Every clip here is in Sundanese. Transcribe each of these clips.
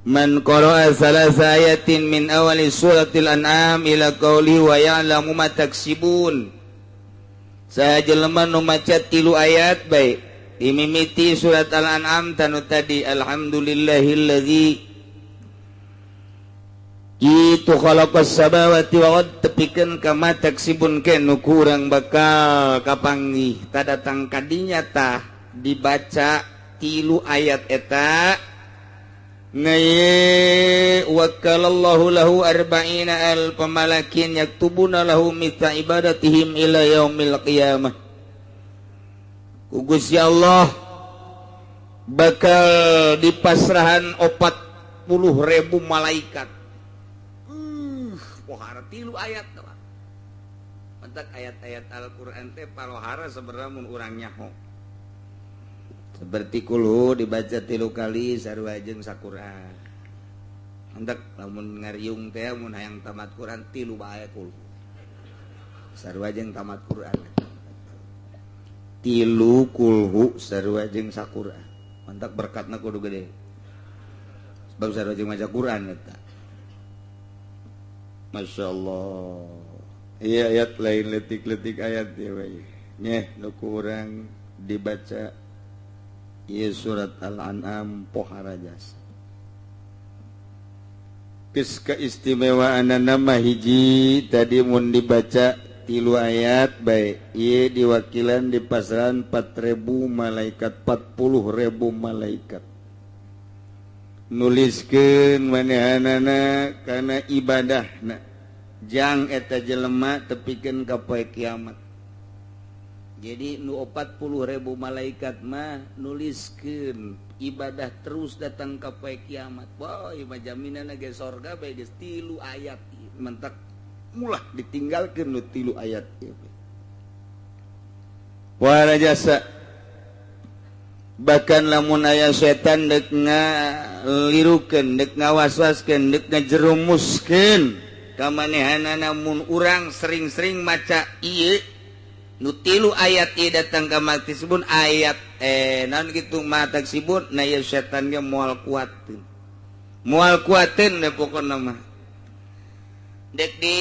Man qara'a salasa ayatin min awali suratil an'am ila qauli wa ya'lamu ma taksibun. Sajelema nu maca 3 ayat bae dimimiti surat al-an'am tanu tadi alhamdulillahilladzi itu khalaqas samawati wal ard tepikeun ka ma taksibun ke nu kurang bakal kapanggih tadatang kadinya tah dibaca 3 ayat eta ngaye wakalallahu lahu arba'ina al pamalakin yaktubuna lahu mithla ibadatihim ila yaumil qiyamah. Gusti Allah bakal dipasrahan 40.000 malaikat. Pohara 3 ayat tah. Mantak ayat-ayat Al-Qur'an teh parohara sabaraha mun urang nyaho. Seperti kulhu dibaca 3 kali sarua jeung Quran. Hendak lamun ngariung teh mun hayang tamat Quran 3 bae kulhu. Sarua jeung tamat Quran. 3 kulhu sarua jeung Quran. Hendak berkatna kudu gede. Sebab sarua jeung maca Quran eta. Masyaallah. Iya ayat lain letik-letik ayat ya we. Nyeh nu kurang dibaca ieu surat Al-An'am pohara jasa. Geus kaistimewaanna mah hiji tadi mun dibaca 3 ayat bae ieu diwakilan di pasaran 4.000 malaikat 40.000 malaikat. Nuliskeun manehanana kana ibadahna. Jang eta jelema tepikeun ka poe kiamat. Jadi nu 40.000 malaikat mah nuliskeun ibadah terus datang ka poe kiamat. Wah, ieu jaminanna ge sorga bae geus 3 ayat mentak mulah ditinggalkeun nu 3 ayat ieu. Wala jasa bahkan lamun aya setan deuk ngalirukeun, deuk ngawaswaskeun, deuk ngajerumuskeun ka manehanana mun urang sering-sering maca ieu nu 3 ayat ieu datang ka maksibun ayat naon kitu mataksibun na ieu setan ge moal kuateun. Moal kuateun da pokona mah. Dek di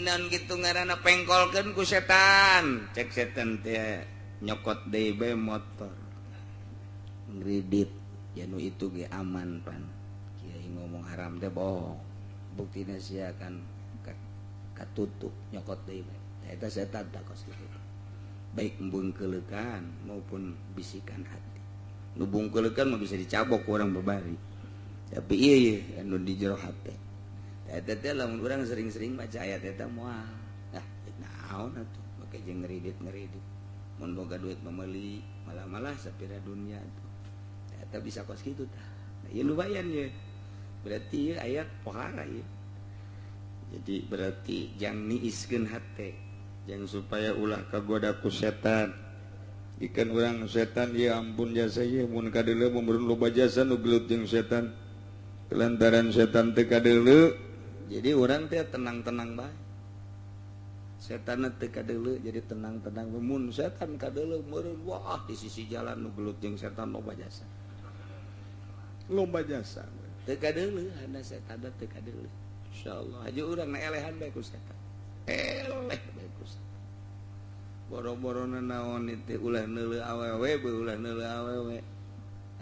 naon kitu ngaranna pengkolkeun ku setan. Cek setan teh nyokot deui bae motor. Ngridit ya nu itu ge aman pan. Kiai ngomong haram teh bohong. Buktina sia kan katutup nyokot deui bae. Eta setan tak kos kitu. Baik bungkeulekan maupun bisikan hati. Nu bungkeulekan mah bisa dicabok ku urang babari. Tapi ieu anu di jero hate. Eta teh lamun urang sering-sering maca ayat eta moal. Nah, naon atuh make jeung ngeridit-ngeridit. Mun boga duit memeuli malah-malah sapira dunya atuh. Eta bisa kos kitu tah. Nah, ieu lumayan ye. Berarti ieu ayat pohara ieu. Jadi berarti jang niiskeun hate. Jangan supaya ulah kagoda ku setan. Ikan orang setan ya ampun jasa ye mun kadeuleu mun loba jasa nu gelut jeung setan. Kelantaran setan teh kadeuleu jadi orang teh tenang-tenang bae. Setan teh kadeuleu jadi tenang-tenang. Mun setan kadeuleu meureun wah di sisi jalan nu gelut jeung setan loba jasa. Loba jasa. Teu kadeuleu hana setan teh kadeuleu. Insyaallah aja urang elehan bae ku setan. Eleh bae ku setan. Boro-borona naon itu ulah neuleuh awewe beuh ulah neuleuh awewe.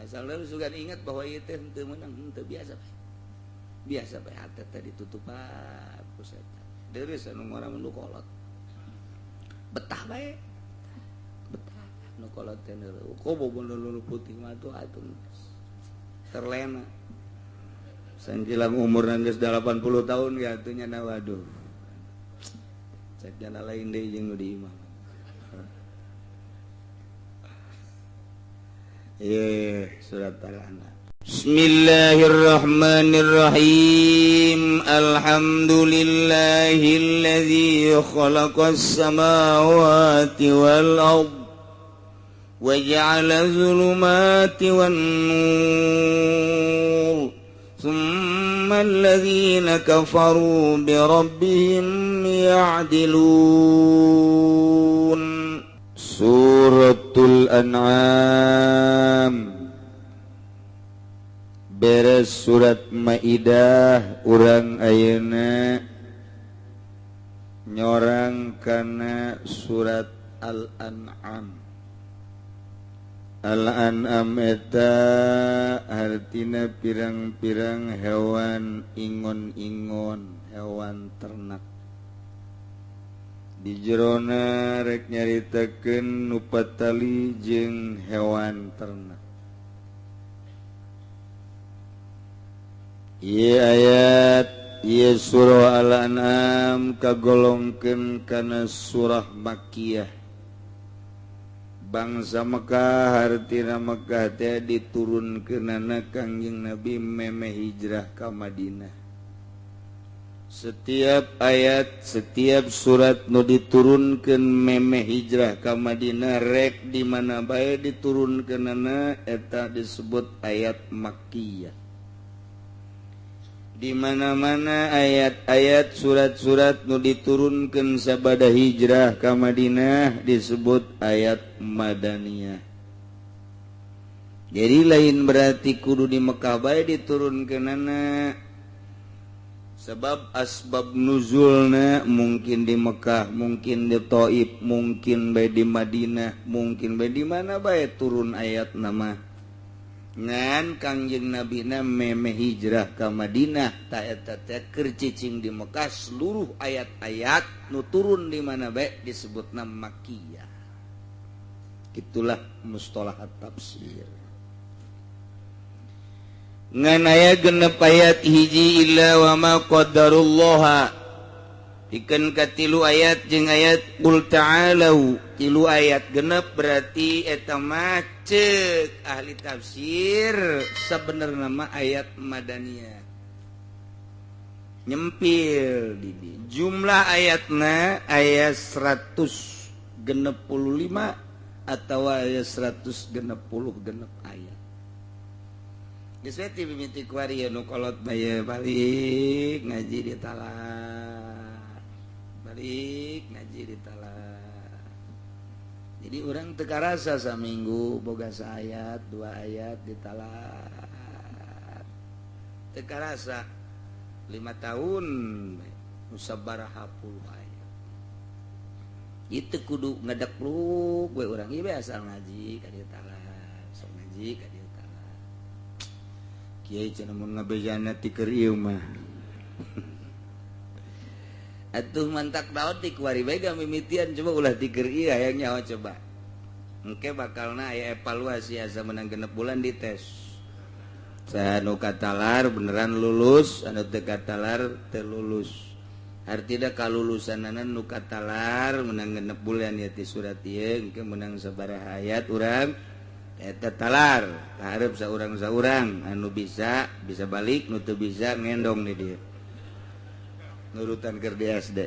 Asal lu sugan ingat bahwa ieu teh henteu meunang henteu biasa bae. Biasa bae hate teh ditutupan ku setan. Deureus anu ngaranna nu kolot. Betah bae. Betah nu kolot teh neuleuh. Kobo nu putih mah atuh terlena. Sanjilang umurna geus 80 tahun ya atuh nya waduh. Cek jana lain deui jeung nu di imah. Surat Al-An'am. Bismillahirrahmanirrahim. Alhamdulillahilladzi khalaqas samawati wal ard wa ja'ala dhulumati wan nur. Tsumma alladhina kafaru bi rabbihim ya'dilun. Suratul An'am beres surat Maidah urang ayeuna nyorang kana surat Al-An'am. Al-An'am eta artina pirang-pirang hewan ingon-ingon, hewan ternak. Di jerona rek nyaritakeun nu patali jeung hewan ternak. Ieu ayat ieu surah Al-An'am kagolongkeun kana surah Makkiyah. Bangsa Mekah hartina Mekah teh diturunkeunana Kangjeng Nabi meme hijrah ka Madinah. Setiap ayat, setiap surat nu diturunkeun meme hijrah ka Madinah rek di mana bae diturunkeunana eta disebut ayat Makkiyah. Di mana-mana ayat-ayat surat-surat nu diturunkeun sabada hijrah ka Madinah disebut ayat Madaniyah. Jadi lain berarti kudu di Mekah bae diturunkeunana. Sebab asbab nuzulna mungkin di Mekah, mungkin di Thaif, mungkin bae di Madinah, mungkin bae di mana bae turun ayat nama. Ngan Kangjeng Nabi na meme hijrah ke Madinah ta eta teh keur cicing di Mekah seluruh ayat-ayat nu turun di mana bae disebutna Makkiyah. Itulah mustalah tafsir. Ngan aya genep ayat hiji illa wa ma qadarullah. Ikeun katilu ayat jeung ayat qul ta'alu. Tilu ayat genep berarti eta mah ceuk ahli tafsir sabenerna mah ayat Madaniyah. Nyempil di jumlah ayatna ayat 165 atau ayat 160 genep ayat. Geus we ti mimiti kuari nu kolot bae balik ngaji di talat. Balik ngaji di talat. Jadi orang teu karasa saminggu boga saayat, 2 ayat di talat. Teu karasa 5 tahun nu sabaraha puluh ayat. Itu kudu ngadekluk we urang ieu asal ngaji ka dieu talat. Sok ngaji ka dieu talat. Kiai cenah mun ngabejana ti keur ieu mah. Atuh mantak daot di kuari bae gamimitian coba ulah ti keur ieu hayang nyaho coba. Engke bakalna aya evaluasi asa menang genep bulan dites. Saha nu katalar beneran lulus, anu teu katalar teu lulus. Artina kalulusanana nu katalar menang genep bulan ya ti surat ieu engke menang sabaraha ayat urang eta talar. Kaharep saurang-saurang anu bisa balik, nu teu bisa ngendong di dieu. Nurutan keur di SD.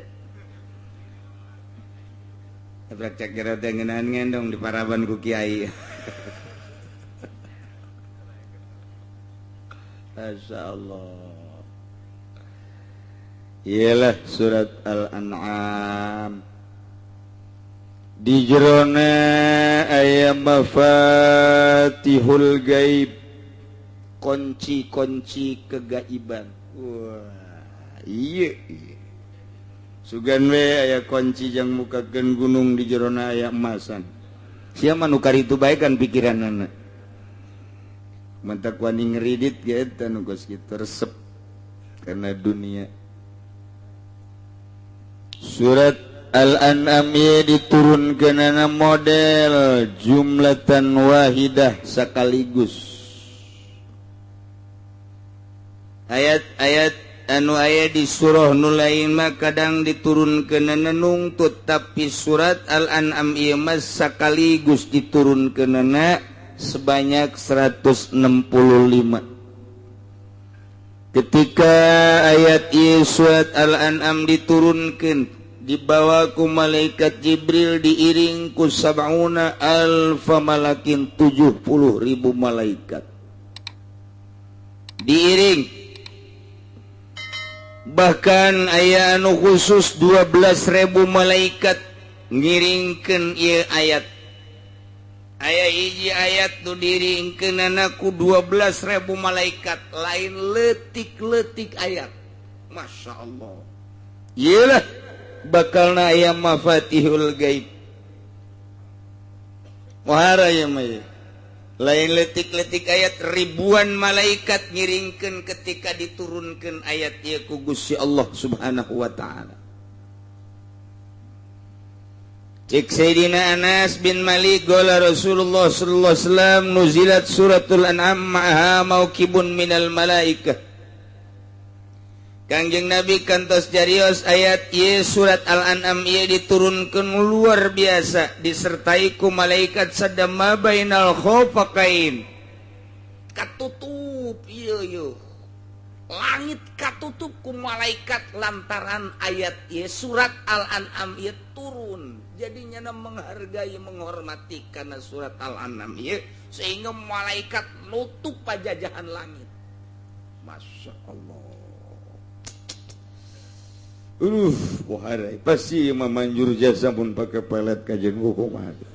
Ebrak cek jero teh ngeunaan ngendong di paraban ku kiai. Masyaallah. Iyalah surat Al-An'am. Di jerona aya mafatihul gaib. Kunci-kunci kegaiban. Wah. Iya. Sugan we aya kunci jang mukakeun gunung di jerona aya emasan. Sia mah nu karitu bae kan pikiranna. Mantak wani ngeridit ge eta nu geus kitu resep karena dunia. Surat Al-An'am diturunkeunana model jumlatan wahidah sakaligus. Ayat-ayat anu aya di surah nu lain mah kadang diturunkeunana nungtut tapi surat Al-An'am ieu mah sakaligus diturunkeunana sebanyak 165. Ketika ayat ieu surat Al-An'am diturunkeun dibawa ku malaikat Jibril diiring ku 70 alfa malakin 70.000 malaikat diiring. Bahkan aya anu khusus 12.000 malaikat ngiringkeun ieu ayat. aya hiji ayat nu diringkeunana ku 12.000 malaikat lain leutik-leutik ayat. Masya Allah. Iyalah bakalna aya mafatihul gaib. Wahara ya mah. Lain letik-letik ayat ribuan malaikat ngiringkeun ketika diturunkeun ayat ieu ku Gusti Allah Subhanahu wa taala. Cik Sayyidina Anas bin Malik qala Rasulullah sallallahu alaihi wasallam nuzilat suratul an'am ma'aha mauqibun minal malaikah. Kangjeng Nabi kantos jarios ayat ieu surat Al-An'am ieu diturunkeun luar biasa disertai ku malaikat sadama bainal khafaqain. Katutup ieu langit katutup ku malaikat lantaran ayat ieu surat Al-An'am ieu turun. Jadinya menghargai menghormati karena surat Al-An'am ieu sehingga malaikat nutup pajajahan langit. Masya Allah. Muhara pasti memanjur jasa pun pakai pelet kajian hukum ada.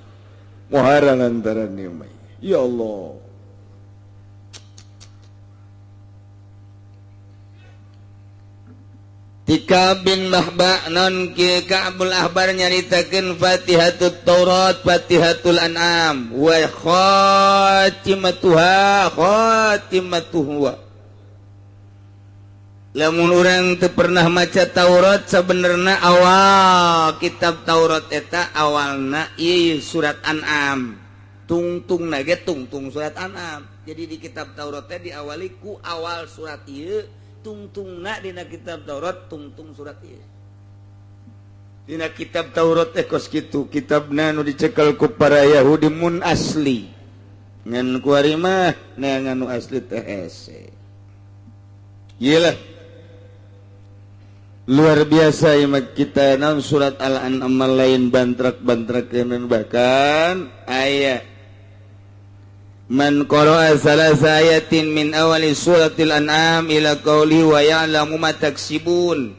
Muhara lantaran ni mai. Ya Allah. Tika bin Mahba non ki Ka'bul Ahbar nyaritakeun Fatihatul Taurat, Fatihatul An'am wa khatimatuha. Lamun urang teu pernah maca Taurat sabenerna awal kitab Taurat eta awalna ieu surat An'am. Tungtungna ge tungtung surat An'am. Jadi di kitab Taurat teh diawali ku awal surat ieu, tungtungna dina kitab Taurat tungtung surat ieu. Dina kitab Taurat teh kos kitu, kitabna nu dicekel ku para Yahudi mun asli. Ngan ku ari mah neangan nu asli teh hese. Iyalah luar biasa ya kita naon surat Al-An'am lain bantrak-bantrakeun bahkan ayat man qara'a salasa ayatin min awali suratil An'am ila qauli wa ya'lamu ma taksibun.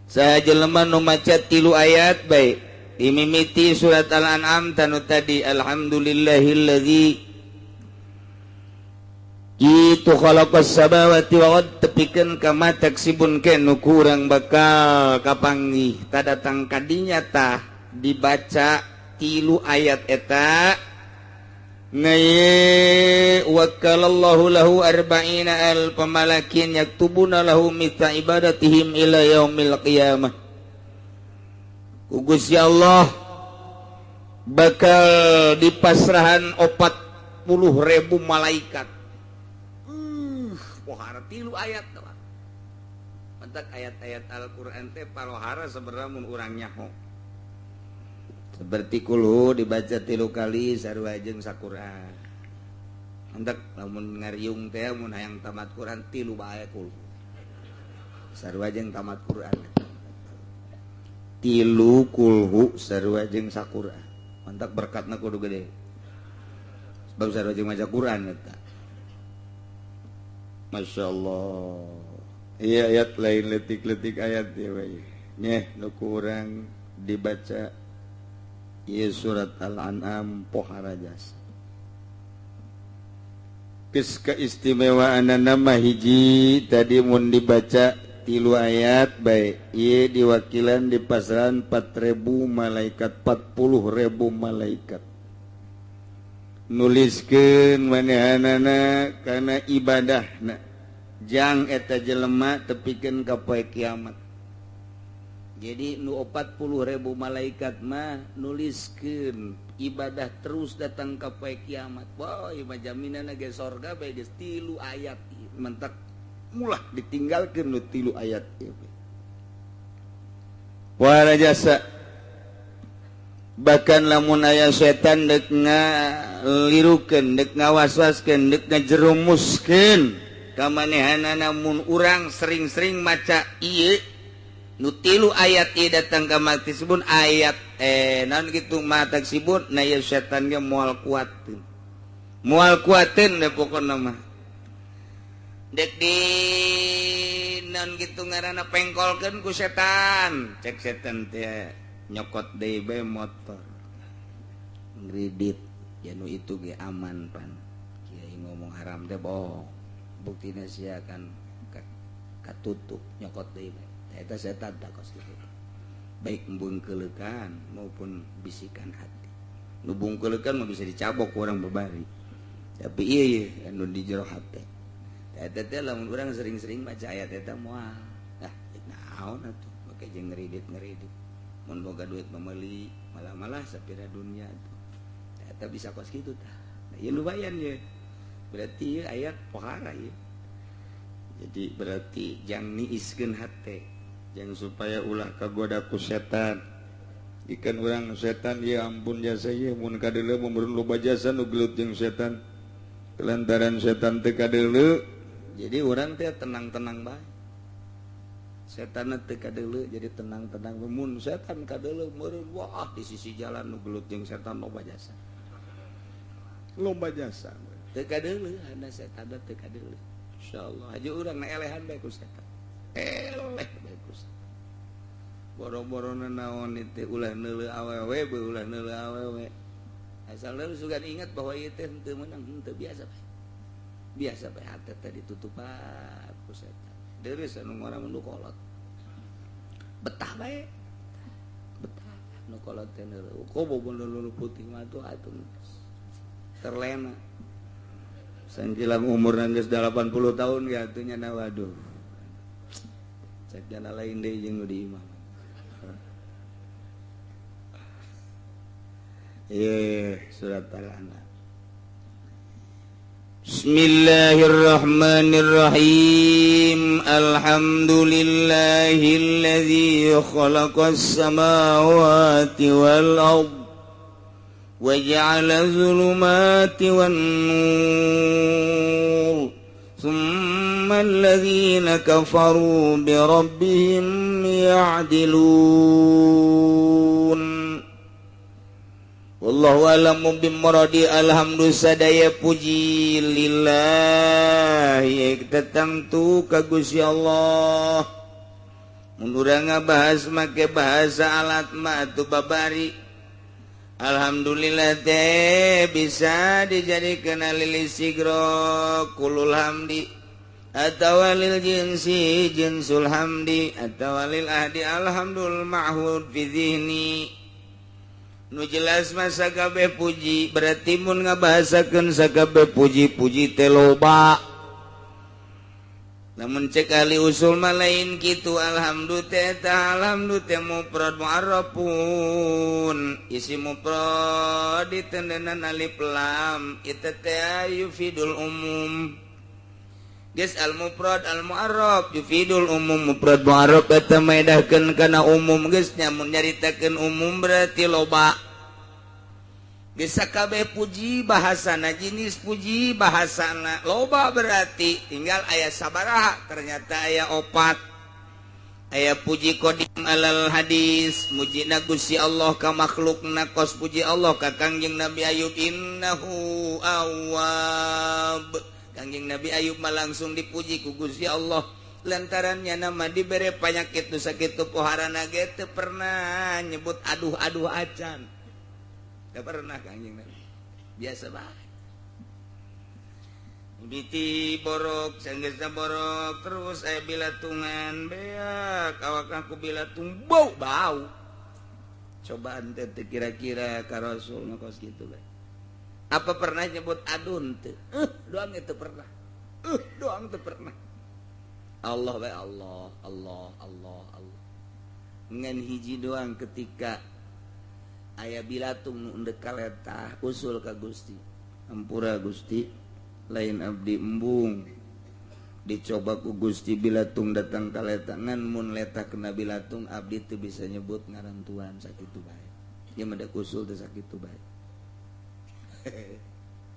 Sajelema nu maca 3 ayat bae dimimiti surat Al-An'am tanu tadi alhamdulillahilladzi itu khalaqas samawati wal ard tepikeun ka ma taksibun kenu kurang bakal kapanggih tadatang kadinya tah dibaca 3 ayat eta ngaye wakalallahu lahu arba'ina alf malakin yaktubuna lahu mithla ibadatihim ila yaumil qiyamah. Gusti Allah bakal dipasrahan 40.000 malaikat. Pohara 3 ayat telah. Mantak ayat-ayat Al-Quran teh palohara sebenarnya mun urang nyaho. Seperti kulhu dibaca 3 kali sarua jeung saquran. Mantak lamun ngariung teh mun hayang tamat Quran 3 bae kulhu. Sarua jeung tamat Quran. 3 kulhu sarua jeung saquran. Mantak berkatna kudu gede. Sebab sarua jeung maca Quran eta. Masya Allah. Iya ayat lain letik-letik ayat ya bae. Nyeh nu kurang dibaca ieu surat Al-An'am pohara jasa. Geus kaistimewaanna mah hiji tadi mun dibaca 3 ayat bae ieu diwakilan di pasaran 4.000 malaikat 40.000 malaikat. Nuliskeun manehanana kana ibadahna jang eta jelema tepikeun ka poe kiamat. Jadi nu 40.000 malaikat mah nuliskeun ibadah terus datang ka poe kiamat. Wah, ieu mah jaminanna ge sorga bae geus 3 ayat mentek mulah ditinggalkeun nu 3 ayat ieu. Wara jasa bahkan lamun aya setan dek ngalirukeun dek ngawaswaskeun dek ngajerumuskeun ka manehanana mun urang sering-sering maca ieu nu 3 ayat ieu datang ka maksibun ayat naon kitu mataksibun na ieu setan ge moal kuateun da pokona mah dek di naon kitu ngaranna pengkolkeun ku setan cek setan teh nyokot deui bae motor ngridit ya nu itu ge aman pan kiai ngomong haram teh bohong buktina sia kan katutup nyokot deui eta setan tak kos kitu baik bungkeulekan maupun bisikan hati nu bungkeulekan mah bisa dicabok ku urang babari tapi ieu anu di jero hate eta teh lamun urang sering-sering baca ayat eta moal naon atuh make jeung ngeridit mun boga duit memeuli malah sapira dunia tuh eta bisa kos kitu tah nah ieu lumayan ye berarti ieu ayat pohara ye jadi berarti jang niiskeun hate jang supaya ulah kagoda ku setan ikan urang setan ya ampun jasa ye mun kadeuleu mun loba jasa nu gelut jeung setan kelantaran setan teu kadeuleu jadi urang teh tenang-tenang bae setan teu kadeuleu jadi tenang-tenang mun setan kadeuleu meureun wah di sisi jalan nu gelut jeung setan loba jasa teu kadeuleu hana setan teu kadeuleu insyaallah aja urang na elehan bae ku setan eleh bae ku setan boro-borona naon teh ulah neuleuh awewe bae ulah neuleuh awewe asal lu sugan ingat bahwa ieu teh teu meunang teu biasa bae hate teh ditutupan ku setan deres anu ngaranna nu kolot betah bae betah nu kolot teh neuleuh kobo nu putih mah tuh atuh terlena sanjilang umurna geus 80 tahun ge atuh nya waduh cek jana lain deui jeung nu di imam surat Al-An'am Bismillahirrahmanirrahim Alhamdulillahilladzi khalaqas samawati wal ard wa ja'ala dhulumati wan nur thumma alladhina kafaru bi rabbihim ya'dilun wallahu a'lamu bimuradi alhamdulillah sadaya puji lillahi tertentu ka Gusti Allah mun urang ngabahas make bahasa alat mah atuh babari alhamdulillah teh bisa dijadikeun lil istighra kulul hamdi atawa lil jinsi jinsul hamdi atawa lil ahdi alhamdul ma'hud fi dhihni nu jelas mah sakabeh puji berarti mun ngabahasakeun sakabeh puji-puji teh loba namun cek ahli usul mah lain kitu alhamdulillah teh mufrad mu'arrafun isi mufrad ditendenan alif lam itu teh yufidul umum geus al mufrad al mu'arraf yufidul umum mufrad mu'arraf eta maedahkeun kana umum geus nya mun nyaritakeun umum berarti loba geus sakabeh puji bahasana jenis puji bahasana loba berarti tinggal aya sabaraha ternyata aya 4 aya puji qadim alal hadis mujina Gusti Allah ka makhlukna kos puji Allah ka Kangjeng Nabi Ayub innahu awwab Kangjeng Nabi Ayub mah langsung dipuji ku Gusti Allah lantarannya nama dibere panyakit nu sakitu poharana ge teu pernah nyebut aduh acan teu pernah Kangjeng Nabi biasa bae biti borok sanggeusna borok terus aya bilatungan beak awak aku bilatung bau cobaan teh kira-kira ka Rasul mah kos kitu bae apa pernah nyebut adun teu doang itu pernah doang teu pernah Allah bae Allah ngan hiji doang ketika aya bilatung nu endek kaletah usul ka Gusti ampura Gusti lain abdi embung dicoba ku Gusti bilatung datang kaletah ngan mun letah kena bilatung abdi teu bisa nyebut ngaran Tuhan sakitu bae ieu mah da usul teh sakitu bae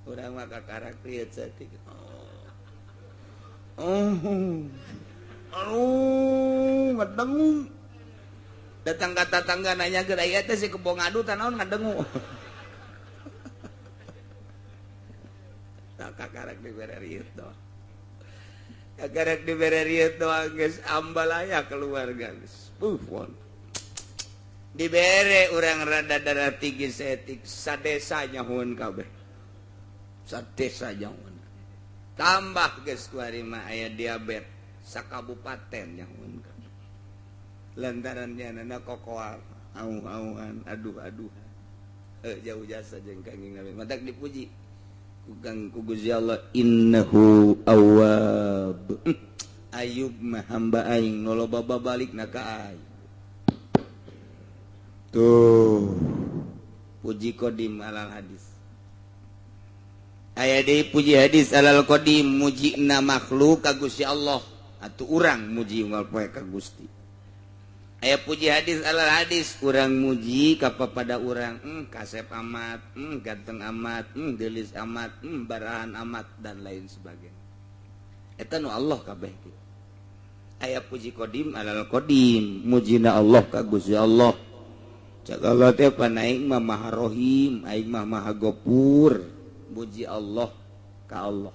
urang mah kakarak riet satik ngedengu datang ka tatangga nanya geura ieu teh si kebo ngadu tah naon ngadengu kakarak dibere riet doang kakarak dibere riet doang geus ambal aya keluarga geus pufon dibere urang rada darah tinggi setik sadesa nyahoeun kabeh sate saja tambah geus kuari mah aya diabetes sakabupaten nyamun lantaran nana kokoal auh-auhan aduh jauh jasa jeung Kangjeng Nabi matak dipuji ku Gusti Allah innahu awwab Ayub mah hamba aing nu loba babalikna ka aing tuh puji qadim alal hadis aya deui puji hadis alal qadim mujina makhluk ka Gusti Allah atuh urang muji unggal poe ka Gusti aya puji hadis alal hadis urang muji ka papada urang kasep amat ganteng amat geulis amat barahan amat dan lain sebagainya eta nu Allah kabeh kitu aya puji qadim alal qadim mujina Allah ka Gusti Allah cak Allah teh panaing mah maha rohim aing mah maha gopur muji Allah ka Allah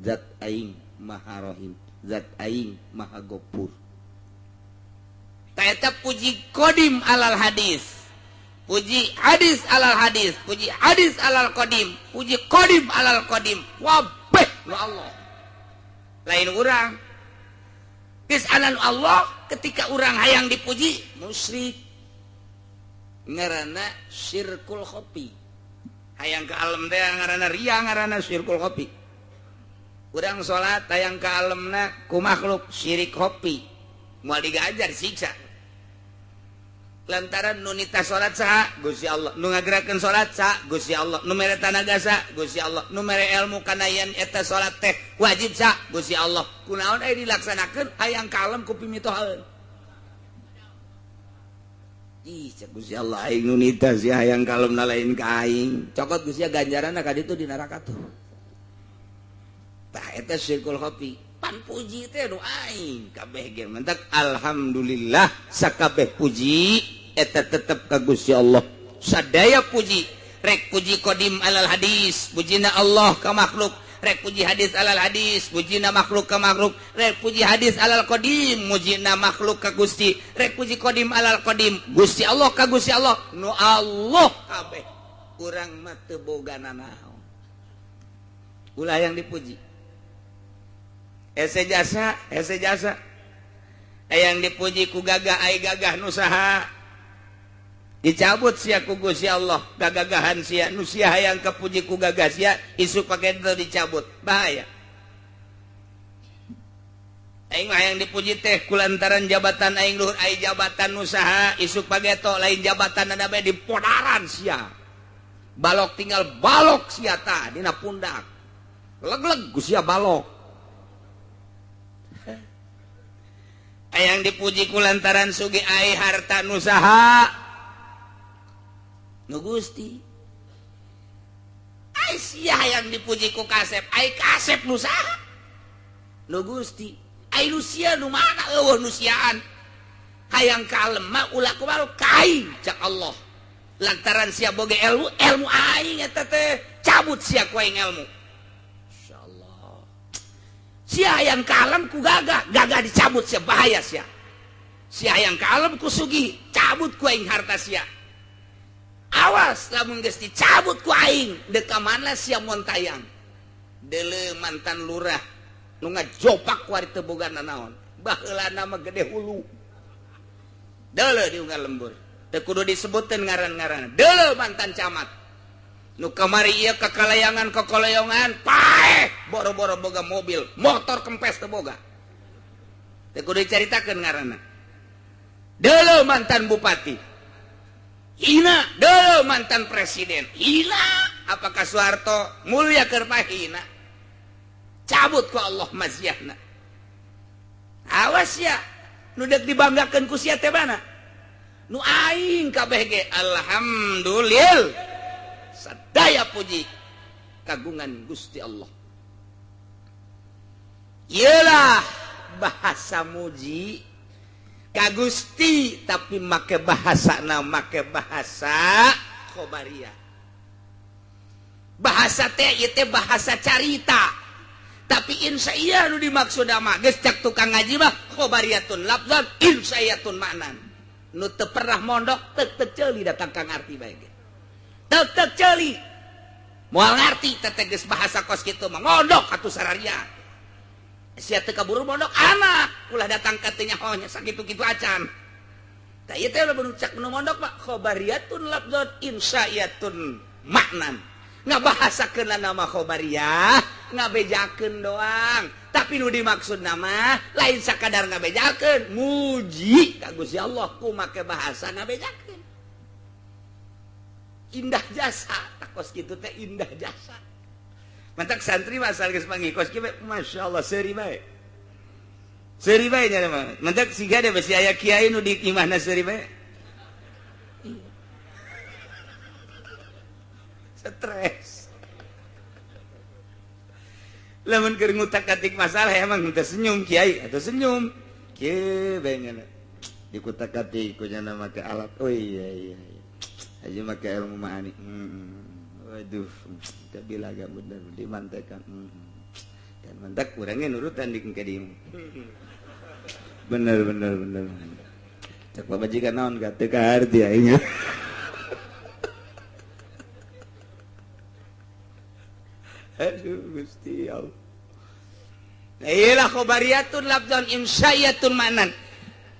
zat aing maha rohim zat aing maha gopur ta eta puji qadim alal hadis puji hadis alal hadis puji hadis alal qadim puji qadim alal qadim wabeh nu Allah lain urang geus anan Allah ketika urang hayang dipuji musyrik ngaranna syirkul khofi hayang ka alam teh ngaranna riya ngaranna syirkul khofi urang salat hayang ka alemna ku makhluk syirik khofi moal digajar siksa lantaran nu nita salat saha Gusti Allah nu ngagerakeun salat saha Gusti Allah nu mere tanaga saha Gusti Allah nu mere ilmu kana yen eta salat teh wajib saha Gusti Allah kunaon aya dilaksanakeun hayang ka alam ku pimitohaeun ih cek Gusti Allah aing nu nita sia hayang ka alemna lain ka aing cokot Gusti ganjaranna ka ditu di neraka tuh tah eta syirkul khofi pan puji teh nu aing kabeh ge mentak alhamdulillah sakabeh puji eta tetep ka Gusti Allah sadaya puji rek puji qadim alal hadis pujina Allah ka makhluk rek puji hadis alal hadis pujina makhluk ka makhluk rek puji hadis alal qadim mujina makhluk ka Gusti rek puji qadim alal qadim Gusti Allah ka Gusti Allah nu Allah kabeh urang mah teu boga nanaon ulah yang dipuji ese jasa yang dipuji ku gagah ai gagah nu saha dicabut sia ku Gusti Allah gagagahan sia nu sia hayang kapuji ku gagah sia isuk pake teu dicabut bahaya aing mah hayang dipuji teh kulantaran jabatan aing luhur ai jabatan nu saha isuk pake to lain jabatan ada bae dipodaran sia balok tinggal balok sia tah dina pundak leg-leg ku sia balok hayang dipuji kulantaran sugi ai harta nu saha nu Gusti ai sia hayang dipuji ku kasep ai kasep nu saha nu Gusti ai nu sia nu mana eueuh nu siaan hayang kalem mah ulah kumaha kain cak Allah lantaran sia boge ilmu aing eta teh cabut sia ku aing ilmu insyaallah sia hayang kalem ku gagah dicabut sia bahaya sia hayang kalem ku sugih cabut ku aing harta sia awas lamun geus dicabut ku aing deuk ka mana sia montayang deuleu mantan lurah nu ngajopak ku ari teu boga nanaon baheulana mah gede hulu deuleu di unggal lembur teu kudu disebutkeun ngaran-ngaranna deuleu mantan camat nu kamari ieu kakalayangan kokoleongan paeh boro-boro boga mobil motor kempes teu boga teu kudu dicaritakeun ngaranna deuleu mantan bupati hina deuh mantan presiden hina apakah Soeharto mulia keur hina cabut ku Allah maziahna awas ya nu deuk dibanggakeun ku sia teh mana nu aing kabeh ge alhamdulillah sadaya puji kagungan Gusti Allah ieulah bahasa muji ka Gusti tapi make bahasa khobariyah bahasa teh ieu teh bahasa carita tapi insya nu dimaksud mah geus cak tukang ngaji mah khobariyatun lafzan insayatun ma'nan nu teu pernah mondok teu ceuli datang kang arti bae ge teu ceuli moal ngarti teteges bahasa kos kitu mah modok atuh sararia sia teu kaburu modok anak ulah datang katanya nya sakitu-kitu acan tah ieu teh lamun cak nu modok mah khobariyatun lafdzun insya'iyatun maknan ngabahasakeun nama khobariyah ngabejakeun doang tapi nu dimaksud nama lain sakadar ngabejakeun muji ka Gusti Allah ku make bahasa ngabejakeun indah jasa takos kitu teh indah jasa mantak santri masal geus pangikos kieu masyaallah seuri bae nya mah mantak siga deh besi aya kiai nu di imahna seuri bae stres lamun keur ngutak-atik masalah emang teu senyum kiai atau senyum kieu bae ngana dikutak-atik ku nya make alat oh iya aja make ilmu ma'ani waduh tapi laga bener dimantekan dan mantak urangnya nurutan di kadieu bener cek babajikan naon ka teu kaharti aing aduh Gusti Allah. Iyalah khobariyatun lafzan insya'iyatun manan.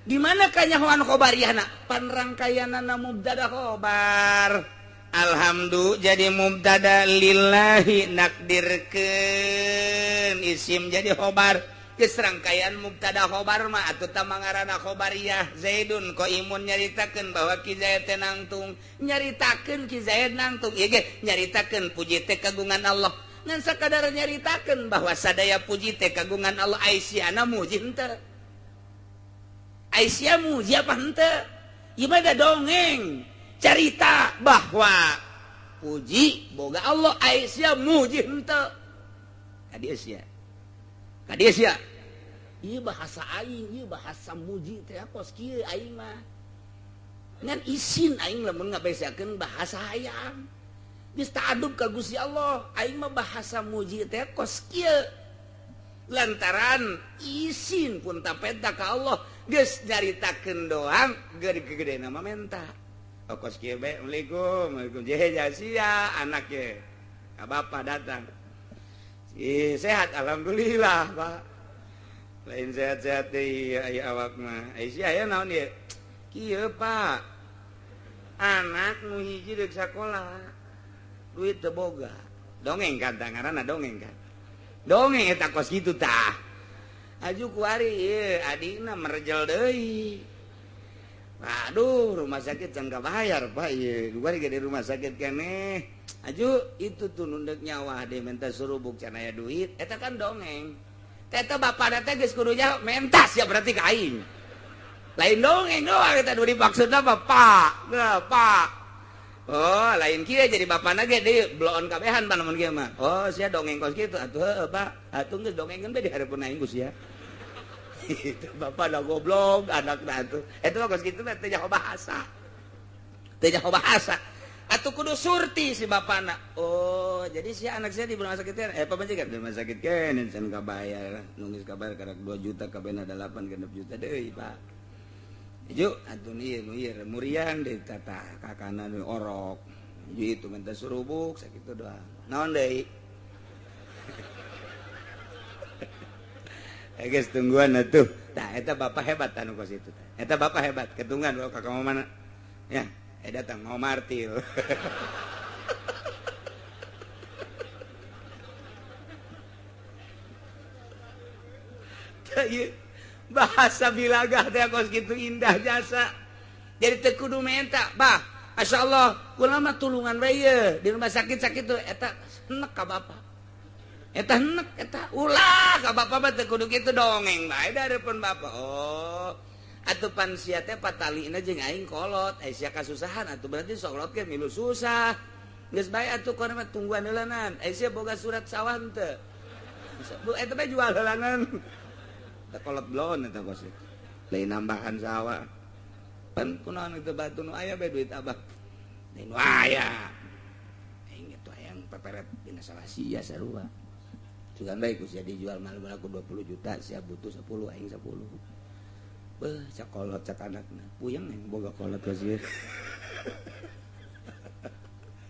Di mana kanyahoan khobariyahna? Panrangkaianana mubtada khobar. Alhamdulillah jadi mubtada lillahi nakdirkeun isim jadi khobar. Geus rangkaian mubtada khobar mah atuh tah mangarana khobariyah Zaidun qaimun nyaritakeun bahwa Ki Zaid teh nangtung nyaritakeun Ki Zaid nangtung ieu ge nyaritakeun puji teh kagungan Allah. Ngan sakadar nyaritakeun bahwa sadaya puji teh kagungan Allah Aisyana muji henteu. Aisyah muji apa henteu? Ieu mah da dongeng. Carita bahwa puji boga Allah Aisyah muji henteu. Ka dieu sia. Ieu bahasa aing, ieu bahasa muji teh kos kieu aing mah. Ngan isin aing lamun ngabesakeun bahasa hayang. Geus ta'adub ka Gusti Allah aing mah bahasa muji teh kos kieu lantaran isin pun tapenta ka Allah geus nyaritakeun doang gede-gedena mah menta kos kieu bae Assalamualaikum jehe sia anak ge ka bapa datang sehat alhamdulillah Pak lain sehat-sehat teh aya awak mah Aisyah aya naon ieu kieu Pak anak nu hiji deuk sakola duit teu boga dongeng kan ngaranna dongeng kan dongeng eta kos kitu tah aju kuari ieu adina merjel deui aduh rumah sakit can kabayar Pak ieu kuari ge di rumah sakit keneh aju itu tuh nundek nyawa de minta surubuk can aya duit eta kan dongeng eta bapada teh geus kudu nyawa mentas ya berarti ka aing lain dongeng doang eta nu dimaksudna Pak Pak oh lain kieu jadi bapana ge deui bloon kabehan panamun kieu mah oh sia dongeng kos kitu atuh heuh Pak atuh geus dongengkeun bae di hareupeun aing ku sia itu bapak da goblok anakna atuh eta mah kos kitu teh teu nyaho bahasa atuh kudu surti si bapana oh jadi si anak saya di rumah sakit apa majikan di rumah sakit keneh can kabayar nunggu kabayar karak 2 juta kabehna 8 ke 6 juta deui Pak Juk, atuh ieu muriang deui tata kakana nu orok. Ju itu minta surubuk sakitu doang. Naon deui? Geus tungguan atuh. Tah eta bapak hebat anu kos itu. Eta bapak hebat, ketunggan bawa ka mana? Ya, datang mau martil. Tah ieu bahasa bilagah teh kos kitu indah jasa jadi teu kudu menta bah masyaallah kula mah tulungan bae ye di rumah sakit sakitu eta henek ka bapa eta henek eta ulah ka bapa mah teu kudu kitu dongeng bae da hareupeun bapa oh atuh pan sia teh patalina jeung aing kolot sia kasusahan atuh berarti sok kolot ge milu susah geus bae atuh kono mah tungguan heulanan sia boga surat sawah teu eta mah jual heulangan kolot blon eta kos lain nambahan sawah pan kunaon itu batu nu aya bae duit abah lain aya aing itu hayang peperet dina salah sia sarua sugan bae ku sia dijual malu aku 20 juta sia butuh 10 aing 10 beuh cak kolot cak anakna puyeng yang boga kolot kos ieu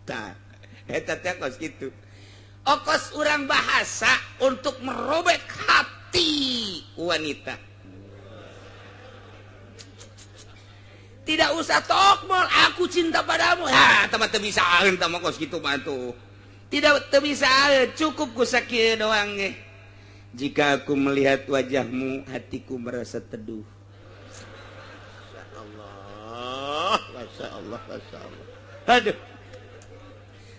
tah eta teh kos kitu. Okos urang bahasa untuk merobek hati wanita. Tidak usah tokmol, aku cinta padamu. Ha, teman teu bisa aeun tah kos kitu mah tuh. Tidak teu bisa aeun, cukup ku sakieu doang ge. Jika aku melihat wajahmu, hatiku merasa teduh. Masya Allah, Masya Allah. Aduh.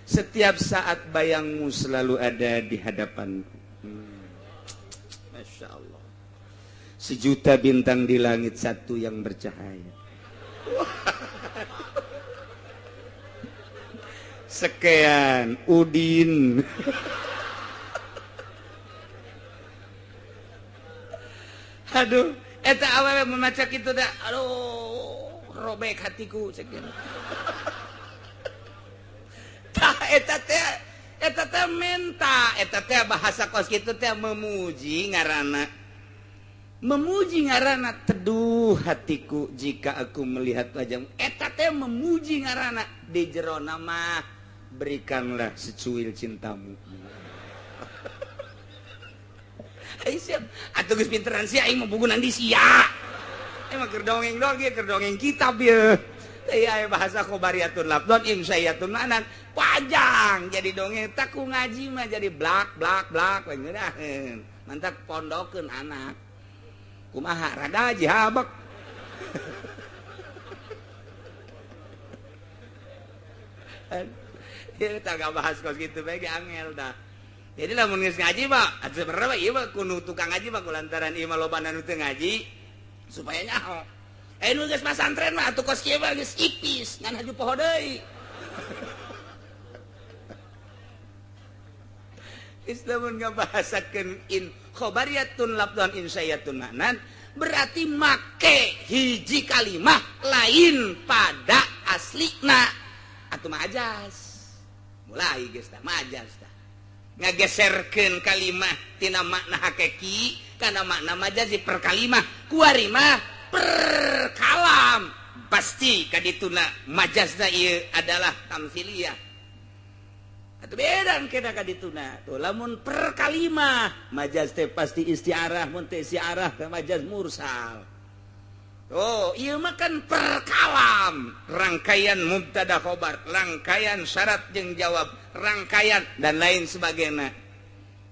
Setiap saat bayangmu selalu ada di hadapanku. Masya Allah. Sejuta bintang di langit, satu yang bercahaya. Sekian, Udin. Aduh, eta awewe membaca kitu dah. Aduh, robek hatiku sekian. Tah eta teh menta, eta teh bahasa kos kitu teh memuji ngaranna. Memuji ngaranna, teduh hatiku jika aku melihat wajahmu. Eta teh memuji ngaranna, di jerona mah berikanlah secuil cintamu. Ai siap, atuh geus pinteran sia aing mah bukunan di sia. Emang keur dongeng keur dongeng kitab ye. Teh aya bahasa khobariyatun lafdon imsayatun ma'nan. Panjang jadi dongeng tak ku ngaji mah jadi blak ngeunaheun. Mantap pondokeun anak. Kumaha rada aji habak. Ieu tah bahas kos kitu bae ge angel dah. Jadi lamun geus ngaji mah sebenarnya ieu mah kudu tukang ngaji mah kulantaran ieu mah lobana nu teu ngaji supaya nyaho. Nu geus pasantren mah atuh kos kieu mah geus ipis ngan haju poho deui. Islamun ngabahasakeun in khobariyatun lafdhan insayatun ma'nan berarti make hiji kalimah lain pada aslina atuh majaz. Mulai geus tah majaz tah. Ngageserkeun kalimah tina makna hakiki kana makna majazi per kalimah kuari mah per kalam pasti kadituna majazna ieu adalah tamtsiliyah atuh beda kena kadituna tuh lamun per kalimah majaz teh pasti istiarah mun teh istiarah teh majaz mursal. Oh, ieu mah kan per kalam, rangkaian mubtada khobar, rangkaian syarat jeung jawab, rangkaian dan lain sebagainya.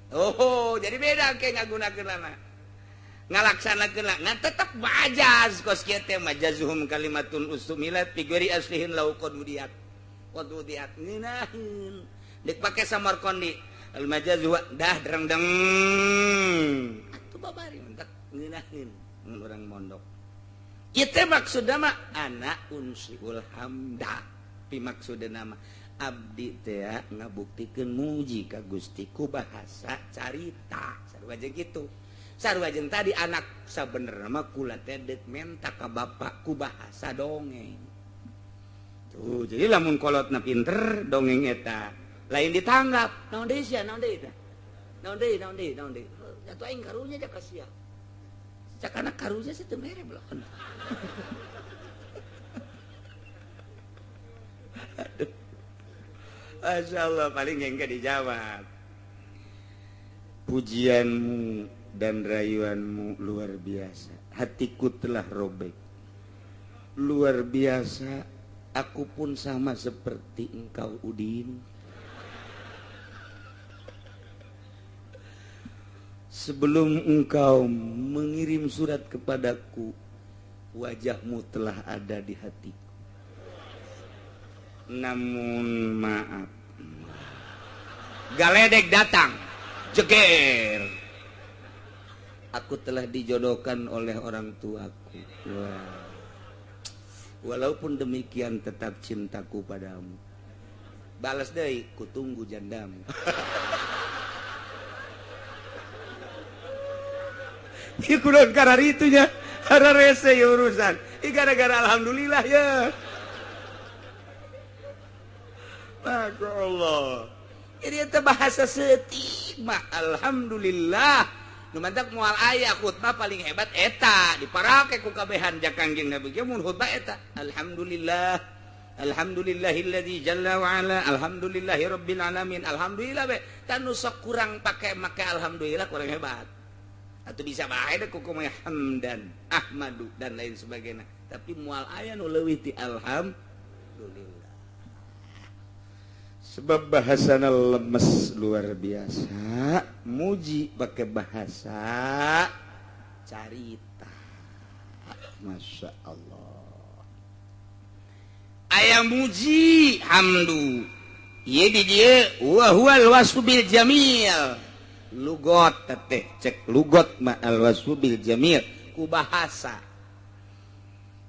Oh, jadi beda ke ngagunakeunana. Ngalaksanakeunna ngan tetep majaz kos kieu teh majazuhum kalimatun ustumilat fi ghairi aslihin lau qadudiyat. Qadudiyat ngeunaheun. Dek pake samarqandi. Al majazu dah dereng-deng. Atuh babari mentak ngeunaheun mun urang mondok. Itu maksudnya mah anak unsiul hamda. Pi maksudna mah abdi teh ngabuktikeun muji ka Gusti ku bahasa carita. Sarua jeung kitu. Sarua jeung tadi anak sabenerna mah kula teh deuk menta ka bapak ku bahasa dongeng. Tuh, jadi lamun kolotna pinter dongeng eta lain ditanggap. Naon deui sia? Naon deui tah? Naon deui? Atuh aing karunya aja ka sia. Cakana karunya sih teu mere belakon. Aduh. Masya Allah paling enggak dijawab. Pujianmu dan rayuanmu luar biasa. Hatiku telah robek. Luar biasa. Aku pun sama seperti engkau Udin. Sebelum engkau mengirim surat kepadaku, wajahmu telah ada di hatiku. Namun maaf, galedek datang, jeger. Aku telah dijodohkan oleh orang tuaku. Wah. Walaupun demikian tetap cintaku padamu. Balas deui, kutunggu jandamu. Ieu kudu karena itunya, karena rese ya urusan. Gara-gara alhamdulillah ya. Masya Allah. Ini itu bahasa setigma. Alhamdulillah. Numantak mual ayah khutbah paling hebat eta. Diparake ku kabehan jakangjeng Nabi. Mun khutbah eta. Alhamdulillah. Alhamdulillahilladzi jalla wa ala, alhamdulillahirabbil alamin, alhamdulillah be. Tan sok kurang make alhamdulillah kurang hebat. Atau bisa bae deh kuku mah hamdan, ahmadu dan lain sebagainya. Tapi moal aya nu leuwih ti alhamdulillah. Sebab bahasana lemes luar biasa, muji pakai bahasa carita. Masya Allah. Ayam muji hamdu. Ieu di dieu wa huwal wasfu bil jamil. Lugot teh cek lugot ma al wasfu bil jamil ku bahasa.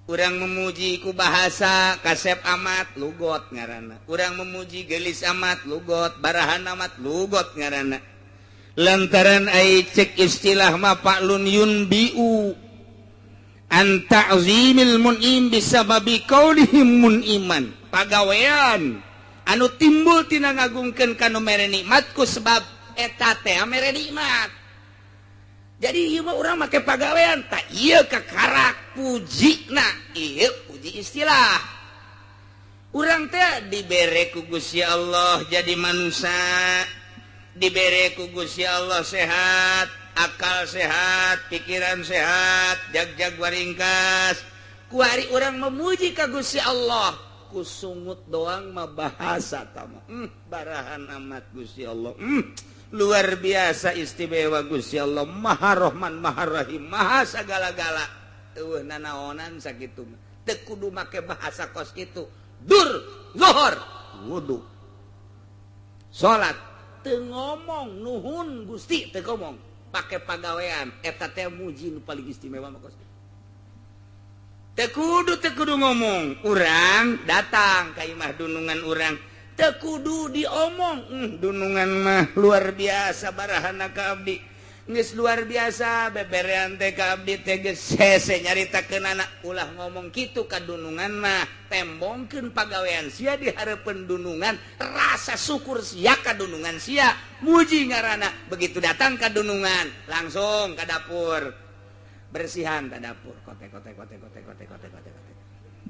Urang memuji ku bahasa kasep amat lugot ngaranna. Urang memuji gelis amat lugot, barahan amat lugot ngaranna. Lantaran ai cek istilah ma fa'lun yunbiu an ta'zimil mun'im bisababi qaulihim mun'iman. Pagawean anu timbul tina ngagungkeun kana mere nikmat ku sebab eta teh mere nikmat. Jadi ieu mah urang make pagawean tak ieu kakarak pujina, ieu puji istilah. Urang teh dibere ku Gusti Allah jadi manusia, dibere ku Gusti Allah sehat, akal sehat, pikiran sehat, jag-jag waringkas. Ku ari urang memuji ka Gusti Allah, ku sungut doang mah bahasa tama. Barahan amat Gusti Allah. Luar biasa istimewa Gusti Allah, Maha Rahman, Maha Rahim, Maha sagala-gala. Eueuh nanaonan sakitu. Teu kudu make bahasa kos kitu. Dur, zuhur, wudu. Salat teu ngomong nuhun Gusti, teu ngomong. Pake pagawean eta teh muji nu paling istimewa mah kos. Teu kudu ngomong. Urang datang ka imah dunungan urang. Teu kudu diomong, dunungan mah luar biasa barahana ka abdi. Geus luar biasa beberean teh ka abdi teh geus hese nyaritakeun anak ulah ngomong kitu ka dunungan mah tembongkeun pagawean sia di hareupeun dunungan, rasa syukur sia ka dunungan sia, muji ngaranna. Begitu datang ka dunungan langsung ka dapur. Bersihan ka dapur, kote.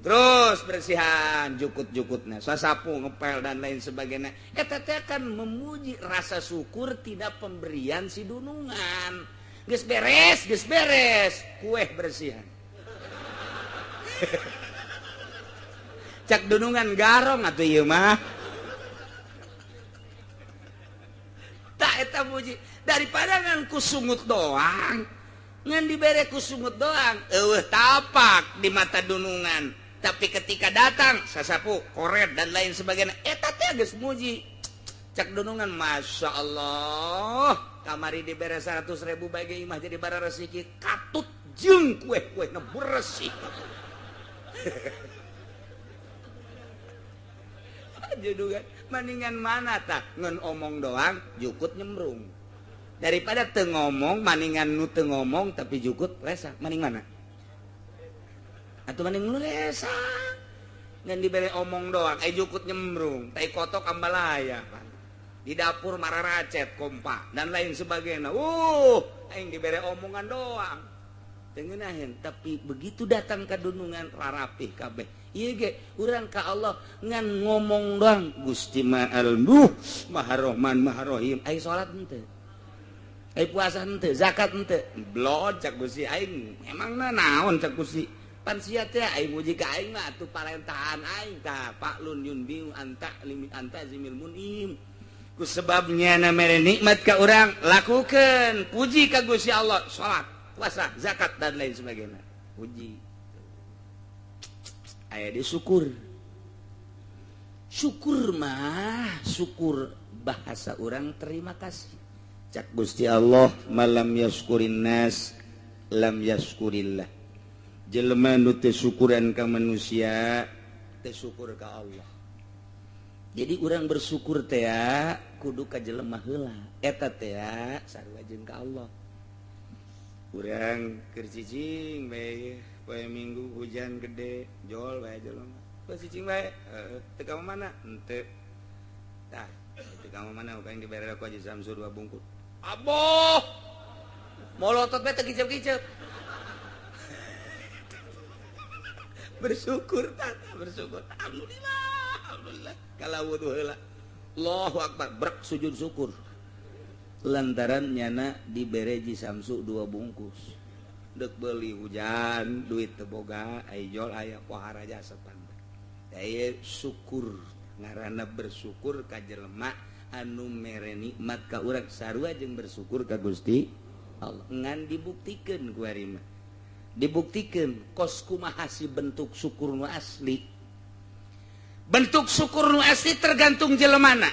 Terus bersihan jukut-jukutna, sasapu, ngepel dan lain sebagainya. Eta teh akan memuji rasa syukur tidak pemberian si dunungan. Geus beres, kue bersihan. Cak dunungan garong atuh ieu mah. Tak eta muji daripada ngan kusungut doang. Ngan dibere kusungut doang, eueuh tapak di mata dunungan. Tapi ketika datang sasapu, koret dan lain sebagainya, eta teh geus muji. Cak dunungan, masya Allah, kamari dibere 100.000 bage imah jadi bara rezeki, katut jeung kue-kue bersih. Judungan, mendingan mana tak ngen omong doang, jukut nyemrung. Daripada teu ngomong, maningan nu teu ngomong tapi jukut lesa, maning mana? Atuh maning nu lesa. Ngan dibere omong doang, jukut nyemrung, tai kotok ambalaya. Di dapur mararacet, kompa dan lain sebagainya. Aing dibere omongan doang. Teu ngeunaheun, tapi begitu datang ka dunungan rarapih kabeh. Ieu ge urang ka Allah ngan ngomong doang, Gusti Ma'al Maha Rahman, Maha Rahim. Ai salat henteu. Ai puasa henteu, zakat henteu. Blod cak Gusti aing. Emangna naon cak Gusti? Pan sia teh aing muji ka aing mah atuh parentahan aing tah fa'lun yunbiu anta limit anta zimil munim. Ku sebabnya na mere nikmat ka urang lakukeun puji ka Gusti Allah, salat, puasa, zakat dan lain sebagainya. Puji. Aya di syukur. Syukur mah syukur bahasa urang terima kasih. Cak Gusti Allah malam yaskurin nas lam yaskurillah. Jelema nu teu syukuran ka manusia teu syukur ka Allah. Jadi urang bersyukur teh kudu ka jelema heula. Eta teh sarua jeung ka Allah. Urang keur cicing bae poe Minggu hujan gede jol bae jelema. Poe cicing bae teu ka mana? Henteu. Tah, teu ka mana ka yang dibere ku Haji Samsur 2 bungkus. Aboh. Molotot bae teu kicep-kicep. bersyukur alhamdulillah kalau wudu heula Allahu akbar brek sujud syukur lantaran nyana dibereji samsu 2 bungkus dek beli hujan duit teboga aijol aya pohara jasa pandai daya syukur ngaranna bersyukur ka jelema anu mere nikmat ka urang sarua jeung bersyukur ka Gusti Allah ngan dibuktikeun ku ari mah dibuktikan kos kumaha si bentuk syukur nu asli bentuk syukur nu asli tergantung jelemana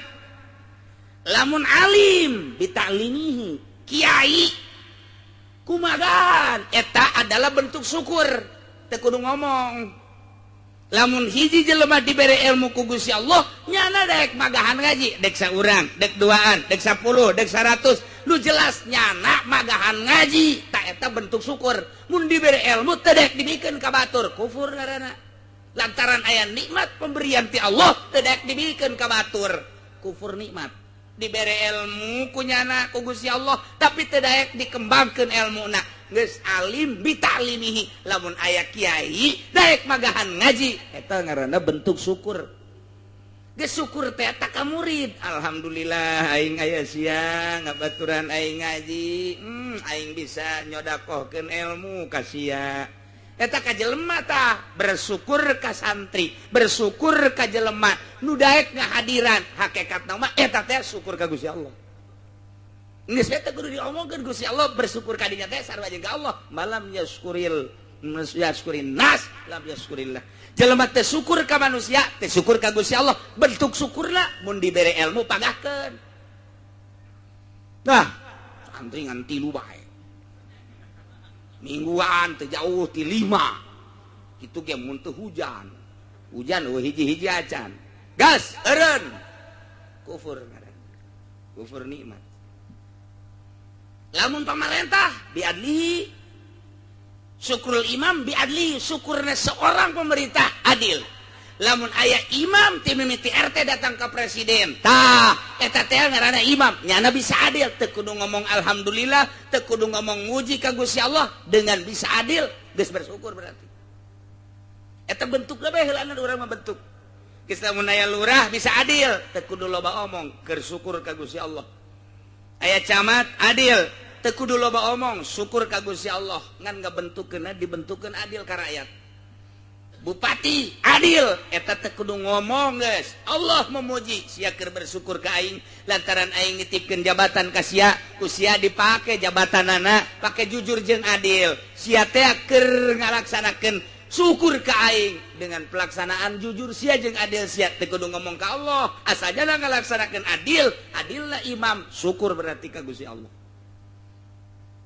lamun alim bitaklimihi kiai kumagaan eta adalah bentuk syukur teu kudu ngomong lamun hiji jelema dibere ilmu ku Gusti Allah nyana dek magahan ngaji dek saurang dek duaan dek 10 dek 100 lu jelas nyana magahan ngaji tak eta bentuk syukur mun dibere ilmu teu dek dibikeun ka batur kufur ngaranna lantaran aya nikmat pemberian ti Allah teu dek dibikeun ka batur kufur nikmat dibere ilmu ku nyana ku Gusti Allah tapi teu daek dikembangkeun ilmuna geus alim bitaklimihi lamun aya kiai daek magahan ngaji eta ngaranna bentuk syukur geus syukur teh eta ka murid alhamdulillah aing aya sia ngabaturan aing ngaji aing bisa nyodakohkeun ilmu ka sia eta ka jelema tah bersyukur ka santri bersyukur ka jelema nu daek ngahadiran hakikatna mah eta teh syukur ka Gusti Allah geus eta kudu diomongkeun Gusti Allah bersyukur ka dinya teh sarua jeung ka Allah malam yaskurin nas lam yaskurillah jelema teh syukur ka manusia teh syukur ka Gusti Allah bentuk syukurna mun dibere ilmu pagahkeun nah santri ngan 3 bae mingguan teu jauh ti 5 kitu ge mun teu hujan hiji-hiji acan gas eureun kufur ngaran kufur nikmat lamun pamarentah biadlihi syukrul imam biadlihi syukurna seorang pemerintah adil lamun aya imam ti mimiti RT datang ke presiden tah eta teh ngaranna imam nyana bisa adil teu kudu ngomong alhamdulillah teu kudu ngomong muji ka Gusti Allah dengan bisa adil geus bersyukur berarti eta bentukna bae heulana urang mah bentuk geus lamun aya lurah bisa adil teu kudu loba omong keur syukur ka Gusti Allah aya camat adil teu kudu loba omong syukur ka Gusti Allah ngan ngabentukeunna dibentukeun adil ka rakyat bupati adil eta teu kudu ngomong geus Allah memuji sia keur bersyukur ka aing lantaran aing nitipkeun jabatan ka sia ku sia dipake jabatanana pake jujur jeung adil sia teh keur ngalaksanakeun syukur ka aing dengan pelaksanaan jujur sia jeung adil sia teu kudu ngomong ka Allah asajana ngalaksanakeun adil adilna imam syukur berarti ka Gusti Allah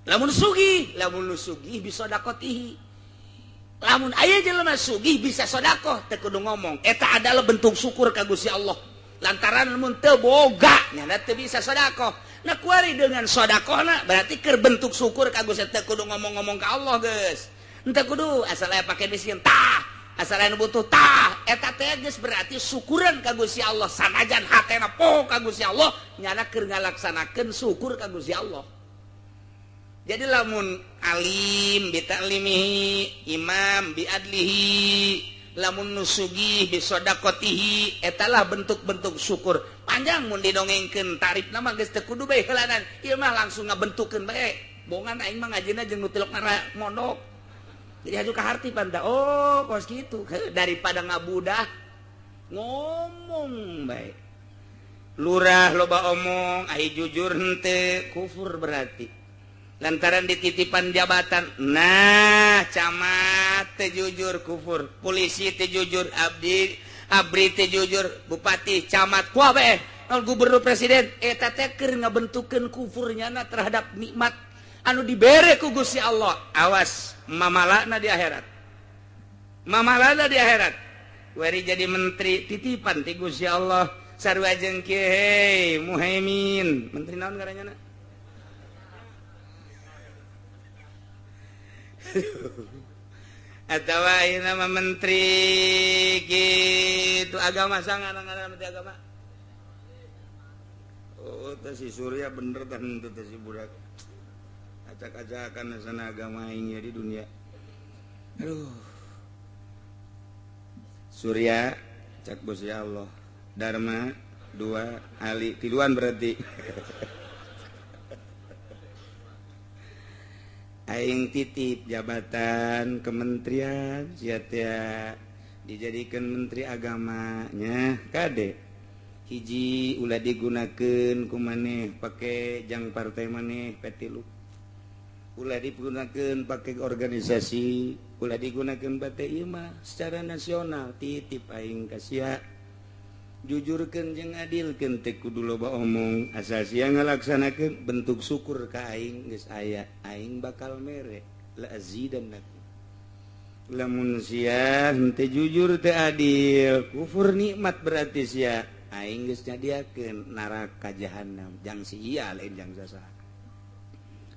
lamun nu sugih bisa dakotihi lamun aya jelema sugih bisa sedekah teu kudu ngomong eta adalah bentuk syukur ka Gusti Allah lantaran mun teu boga nya teu bisa sedekah nah kuari dengan sedekahna berarti keur bentuk syukur ka Gusti teu kudu ngomong-ngomong ka Allah geus henteu kudu asal aya pake miskin tah asal aya butuh tah eta teh geus berarti syukuran ka Gusti Allah sanajan hatena poho ka Gusti Allah nyana keur ngalaksanakeun syukur ka Gusti Allah. Jadi lamun alim bitaklimihi imam biadlihi lamun nusugih bisodakotihi etalah bentuk-bentuk syukur panjang mun didongengkeun tarifna mah geus teu kudu bae heulanan ieu mah langsung ngabentukeun bae bongan aing mah ngajina jeung nu tilok mondok jadi haju kahartipan tah oh kos kitu daripada ngabudah ngomong bae lurah loba omong ai jujur henteu kufur berarti lantaran dititipan jabatan nah camat teu jujur kufur polisi teu jujur abri teu jujur bupati camat kuah bae gubernur presiden eta teh keur ngabentukeun kufurnyana terhadap nikmat anu dibere ku Gusti Allah awas mamalana di akhirat wari jadi menteri titipan ti Gusti Allah sarua jeung kieu hei Muhaimin menteri naon ngaranna atau ini nama menteri gitu agama sangat menteri agama oh itu si Surya bener kan itu si budak acak-acakan sana agama ini di dunia aduh Surya cak bos ya Allah Dharma 2 Ali tiluan berarti aing titip jabatan kementerian sia dijadikan menteri agamanya kade hiji ulah digunakeun ku maneh pake jang partai maneh petilu ulah digunakeun pake organisasi ulah digunakeun bate ieu mah secara nasional titip aing ka sia jujurkeun jeung adilkeun teh kudu loba omong asal sia ngalaksanakeun bentuk syukur ka aing geus aya aing bakal mere la azidannakum lamun sia henteu jujur teu adil kufur nikmat berarti sia aing geus nyadiakeun neraka jahanam jang sia lain jang sasa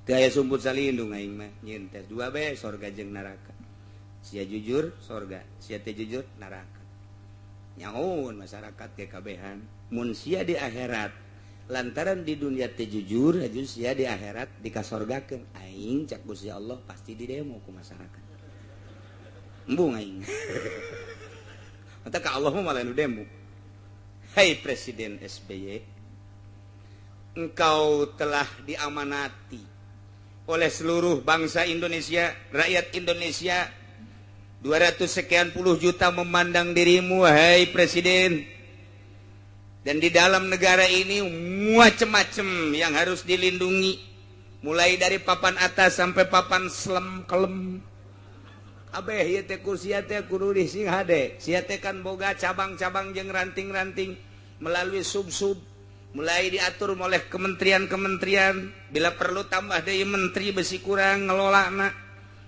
teu aya sumput salindung aing mah nyeun tes dua bae sorga jeung neraka sia jujur sorga sia teu jujur neraka nyahoun masyarakat ke kabehan mun sia di akhirat lantaran di dunia teu jujur aju sia di akhirat dikasorgakeun aing cak Gusti Allah pasti didemo ku masyarakat embung aing mata ka Allah mah malah nu demo. Hai Presiden SBY, engkau telah diamanati oleh seluruh bangsa Indonesia, rakyat Indonesia, 200 sekian puluh juta memandang dirimu, hai Presiden. Dan di dalam negara ini macam-macam yang harus dilindungi, mulai dari papan atas sampai papan kelem. Abeh ieu teh kursia teh kudu dising hade, sia teh kan boga cabang-cabang jeung ranting-ranting melalui sub-sub, mulai diatur oleh kementerian-kementerian, bila perlu tambah deui menteri besi kurang ngelolana.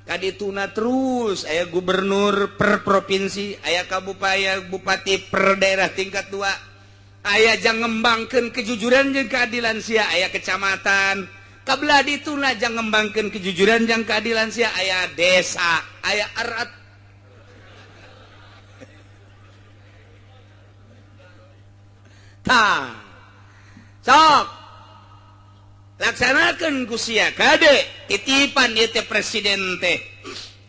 Kadituna terus aya gubernur per provinsi, aya bupati per daerah tingkat 2, aya jang ngembangkeun kejujuran jeung keadilan sia, aya kecamatan kabelah dituna jang ngembangkeun kejujuran jeung keadilan sia, aya desa, aya arat. Tah sok laksanakeun ku sia kade titipan ieu teh presiden teh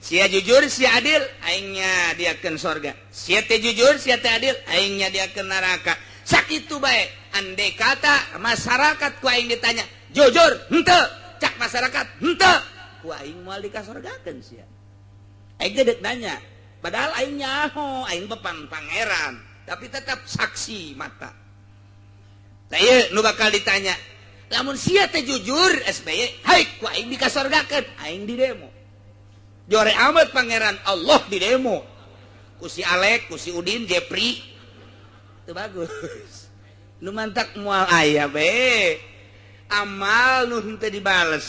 sia jujur sia adil aing nyadiakeun sorga, sia teh jujur sia teh adil aing nyadiakeun neraka. Sakitu bae andai kata masyarakat ku aing ditanya jujur henteu cak masyarakat henteu ku aing moal dikasorgakeun sia aing teh deuk nanya padahal aing nyaho aing bepan pangeran tapi tetap saksi mata. Nah ieu nu bakal ditanya lamun sia teh jujur SBY hai ku aing dikasorgakeun aing di demo jore amat pangeran Allah di demo ku si Alek ku si Udin Jepri teu bagus nu mantak moal aya be amal nu henteu dibales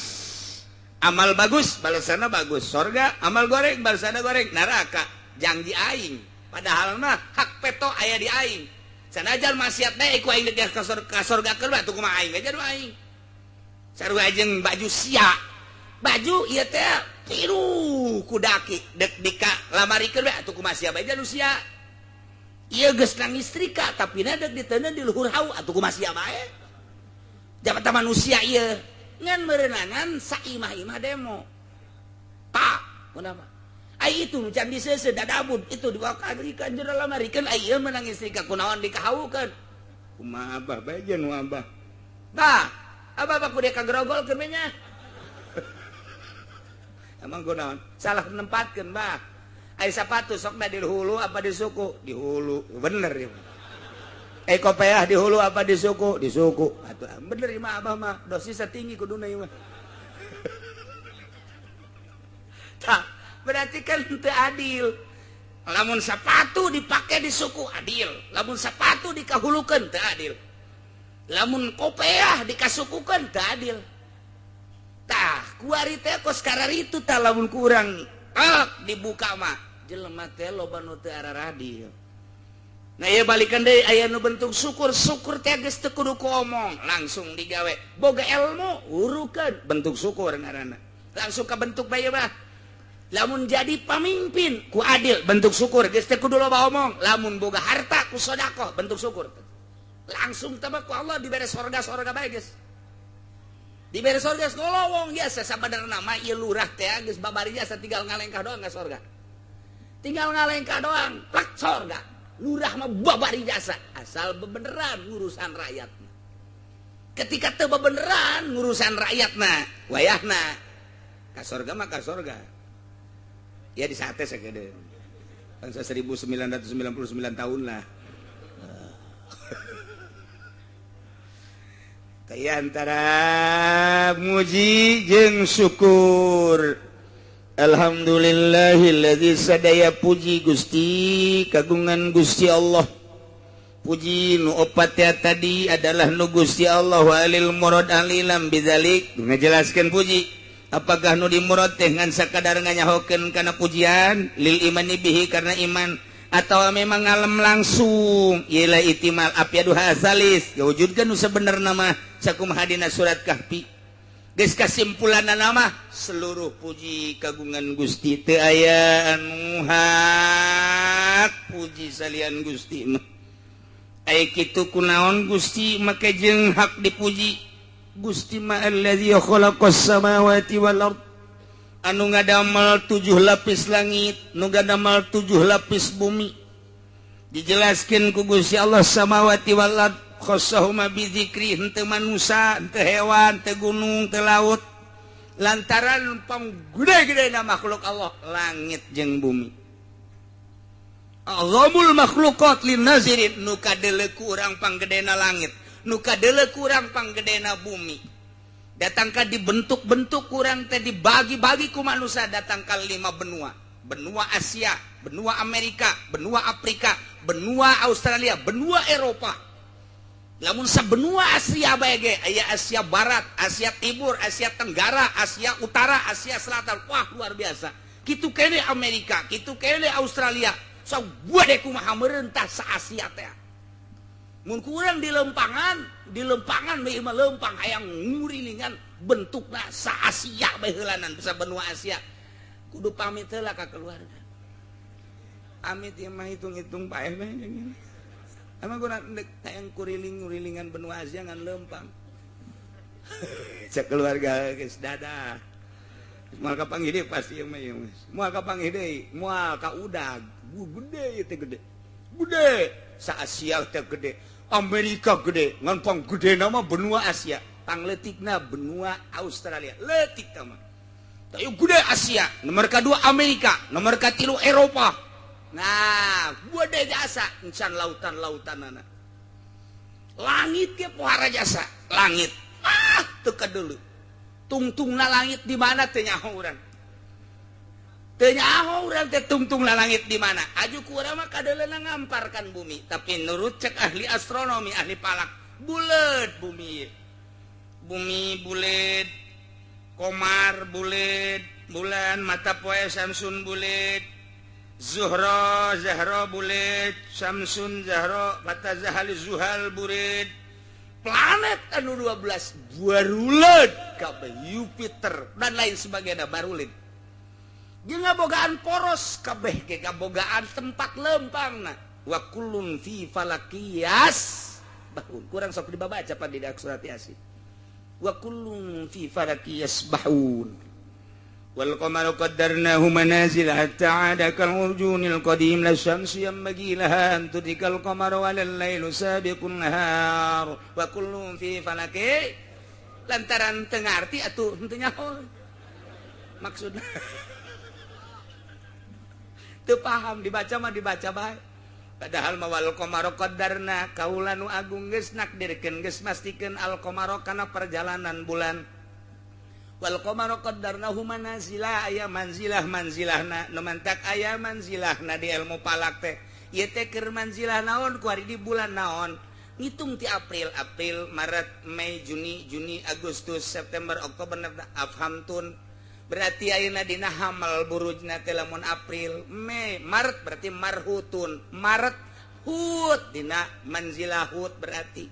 amal bagus balasanna bagus sorga amal goreng balasanna goreng neraka jang di aing padahal mah hak peto aya di aing sanajan maksiat bae ku aing dek ka sorga keur batu kumaha aing aja nu aing sarua jeung baju sia baju ieu teh tiru ku daki dek dika lamarikeun bae atuh kumaha sia bae nu sia ieu geus nangis trika tapi na dek diteuneuh di luhur hau atuh kumaha sia bae jabatan manusia ieu ngan meureunangan saimah-imah demo tak kunaha ai itu can diseuseuh dadabun itu dibawa ka agrikan jero lamarikeun ai ieu menangis trika kunaon dikahawukeun kumaha abah bae jeung nu abah tah abah ku dia kagrogolkeun we nya emang kunaon salah nempatkeun bah ai sapatu sok da di hulu apa di suku di hulu bener ieu kopiah di hulu apa di suku di suku atuh bener mah abah mah dosisnya tinggi kuduna ieu mah tah berarti kan teu adil lamun sapatu dipake di suku adil lamun sapatu dikahulukeun teu adil lamun kopiah dikasukukeun teu adil tah kuari teh kos kararitu tah lamun kurang dibuka mah jelema teh loba nu teu araradi. Nah ya balikan deui aya nu bentuk syukur teh geus teu kudu omong langsung digawe boga ilmu urukeun bentuk syukur ngaranna langsung ka bentuk bae bah lamun jadi pamimpin ku adil bentuk syukur geus teu kudu loba omong lamun boga harta ku sedekah bentuk syukur langsung teh ku Allah dibere sorga bae geus dibere sorga geus ngolowong biasa sabenerna mah ieu lurah teh geus babari jasa tinggal ngalengkah doang ka sorga tinggal ngalengka doang plak sorga lurah mah babari jasa asal bebeneran ngurusan rakyatna ketika teu bebeneran ngurusan rakyatna wayahna ka sorga mah ka sorga ya di sate sagede bangsa 1999 tahun lah kayak antara muji jeung syukur. Alhamdulillahilladzi sadaya puji Gusti kagungan Gusti Allah. Puji nu opat ya tadi adalah nu Gusti Allah walil murad alilam bidzalik ngajelaskeun puji. Apakah nu dimurad teh ngan sakadar nganyahokeun kana pujian lil imani bihi karena iman atau memang ngalem langsung ialah itimal apiadu hasalis wujudkeun nu sabenerna mah sakumaha dina surat Kahfi. Geus kasimpulanna nama seluruh puji kagungan Gusti teu aya anu hak puji salian Gusti mah aya kitu kunaon Gusti make jeung hak dipuji Gusti ma allazi khalaqas samawati wal ard anu ngadamel 7 lapis langit nu ngadamel 7 lapis bumi dijelaskeun ku Gusti Allah samawati wal ard khossahuma bizikri henteu manusia henteu hewan henteu gunung henteu laut lantaran panggede-gedena makhluk Allah langit jeung bumi azamul makhluqat lin nazirin nu kadeuleu ku urang panggedena langit nu kadeuleu ku urang panggedena bumi datang ka dibentuk-bentuk urang teh dibagi-bagi ku manusia datang ka 5 benua benua Asia benua Amerika benua Afrika benua Australia benua Eropa lamun sabenua Asia bae ge aya Asia Barat, Asia Timur, Asia Tenggara, Asia Utara, Asia Selatan. Wah, luar biasa. Kitu kene Amerika, kitu kene Australia. Sabua deh kumaha meureuntah sa Asia teh. Mun kurang di lempangan bae mah lempang hayang ngurilingan bentukna sa Asia bae heulanan sa benua Asia. Kudu pamit heula ka keluarga. Amit ieu mah hitung-hitung bae bae. Emang gue nanti tayang kurilingan benua Asia ngan lempang. Cek keluarga guys dadah. Mual kapang ide pasti yang mayu. Mual kapang ide, mual ka udag. Gede teh gede. Gede. Sa Asia teh gede. Amerika gede. Ngan pang gede nama benua Asia. Pang letikna benua Australia. Letik nama. Tapi gede Asia. Nomor kedua Amerika. Nomor ketilu Eropa. Nah, gua deh jasa encan lautan-lautan anak. Langit ke pohara jasa, langit. Teka dulu. Tungtungna langit di mana teu nyaho urang. Teu nyaho urang teh tungtungna langit di mana. Aju ku urang mah kadeleuna ngamparkan bumi, tapi nurut cek ahli astronomi, ahli palak, bulet bumi. Bumi bulet, komar bulet, bulan mata poe Samsun bulet. Zuhra, Zahra bulet, Samsun, Zahra, Fata Zahali, Zuhal bulet. Planet anu 12 barulet kabeh Jupiter dan lain sebagainya barulet. Jeung ngabogaan poros kabeh ge ngabogaan tempat lempangna. Wa kullun fi falakiyas bahun. Kurang sok dibaca pan di surat Yasin. Wa kullun fi falakiyas bahun. Wal qamaru qaddarnahu manazil hatta 'ada kal urjunil qadim la syamsu yanbaghi laha an tudrikal qamara wal lailu sabiqun nahar wa kullun fi falaki lantaran teu ngarti atuh henteu nyaho maksudna teu paham dibaca mah dibaca bae padahal mawal qamaru qaddarna kaula nu agung geus nakdirkeun geus mastikeun al qamaru kana perjalanan bulan wal qamaru qaddarnahu manazila aya manzilahna nu mantak aya manzilahna di ilmu palak teh ieu teh keur manzilah naon ku ari di bulan naon ngitung ti April Maret Mei Juni Agustus September Oktober afhamtun berarti ayeuna dina hamal burujna teh lamun April Mei Maret berarti marhutun Maret hut dina manzilah hut berarti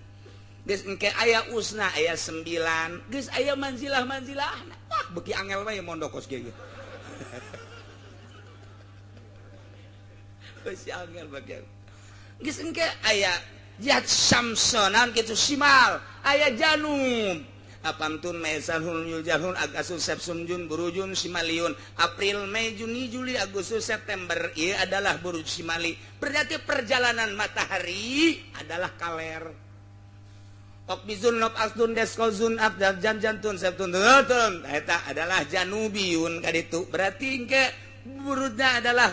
geus engke aya usna aya 9 geus aya manzilah-manzilahna wah beuki angel wae mondokos ge gitu geus angel bagian geus engke aya jihad syamsonan kitu simal aya janum Apantun Mei Sarhun Yuljahun Agustus September Burujun Simaliun April Mei Juni Juli Agustus September ia adalah buruj Simali berarti perjalanan matahari adalah kaler Okbizun Nop Asdun Deskozun Abdal Janjantun Septun eta adalah Janubiun kaditu berarti ke burujnya adalah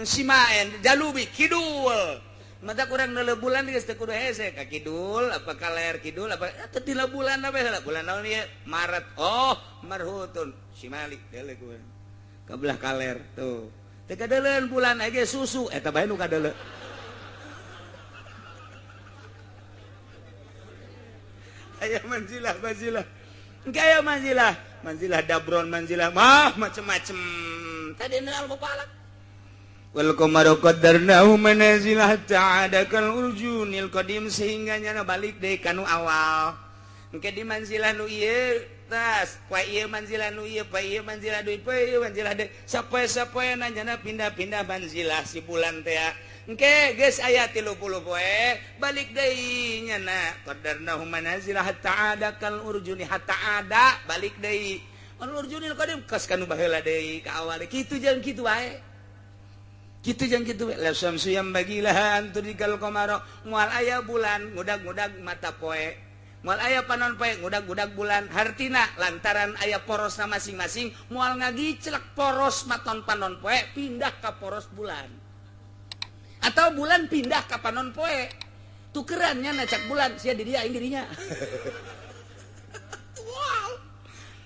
Simaen Janubi Kidul mata kurang nele bulan geus teu kudu hese ka kidul apa kaler kidul apa teu dina bulan apa heula bulan naon ieu Maret oh marhutun Simali deuleu kumaha kabelah kaler tuh teu kadeuleun bulan age susu eta bae nu kadeuleu aya manzilah engke aya manzilah dabron manzilah mah macem-macem tadi neal bopalak wal qamaru qaddarnahu manazilah ta'adakal urjunil qadim sehingga nyana balik deui kanu awal engke di manzilah nu ieu tas poe ieu manzilah nu ieu poe ieu manzilah deui poe ieu manzilah deui sapoe-sapoe nyana pindah-pindah manzilah si bulan teh engke geus aya 30 poe balik deui nyana qaddarnahu manazilah ta'adakal urjuni hatta ada balik deui al urjunil qadim kas kanu baheula deui ka awal kitu jeung kitu wae gitu jangan gitu la syamsu yang bagilah antudikal qamara moal aya bulan ngudag-ngudag mata poe moal aya panon poe ngudag-ngudag bulan hartina lantaran aya porosna masing-masing moal ngagiclek poros maton panon poe pindah ka poros bulan atau bulan pindah ka panon poe tukerannya nacak bulan sia di dia aing dirinya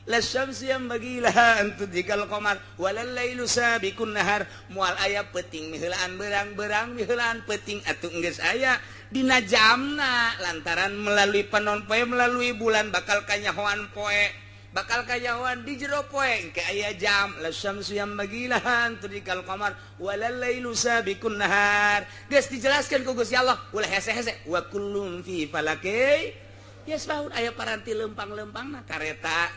la syamsu yang bagilah antudikal qamar walal lailu sabiqun nahar moal aya peuting miheulaan berang-berang miheulaan peuting atuh geus aya dina jamna lantaran melalui panon poe melalui bulan bakal kanyahoan poe bakal kanyahoan di jero poe engke aya jam la syamsu yang bagilah antudikal qamar walal lailu sabiqun nahar geus dijelaskeun ku Gusti Allah ulah hese-hese wa kullun fi falaki yes baun aya paranti lempang-lempang kareta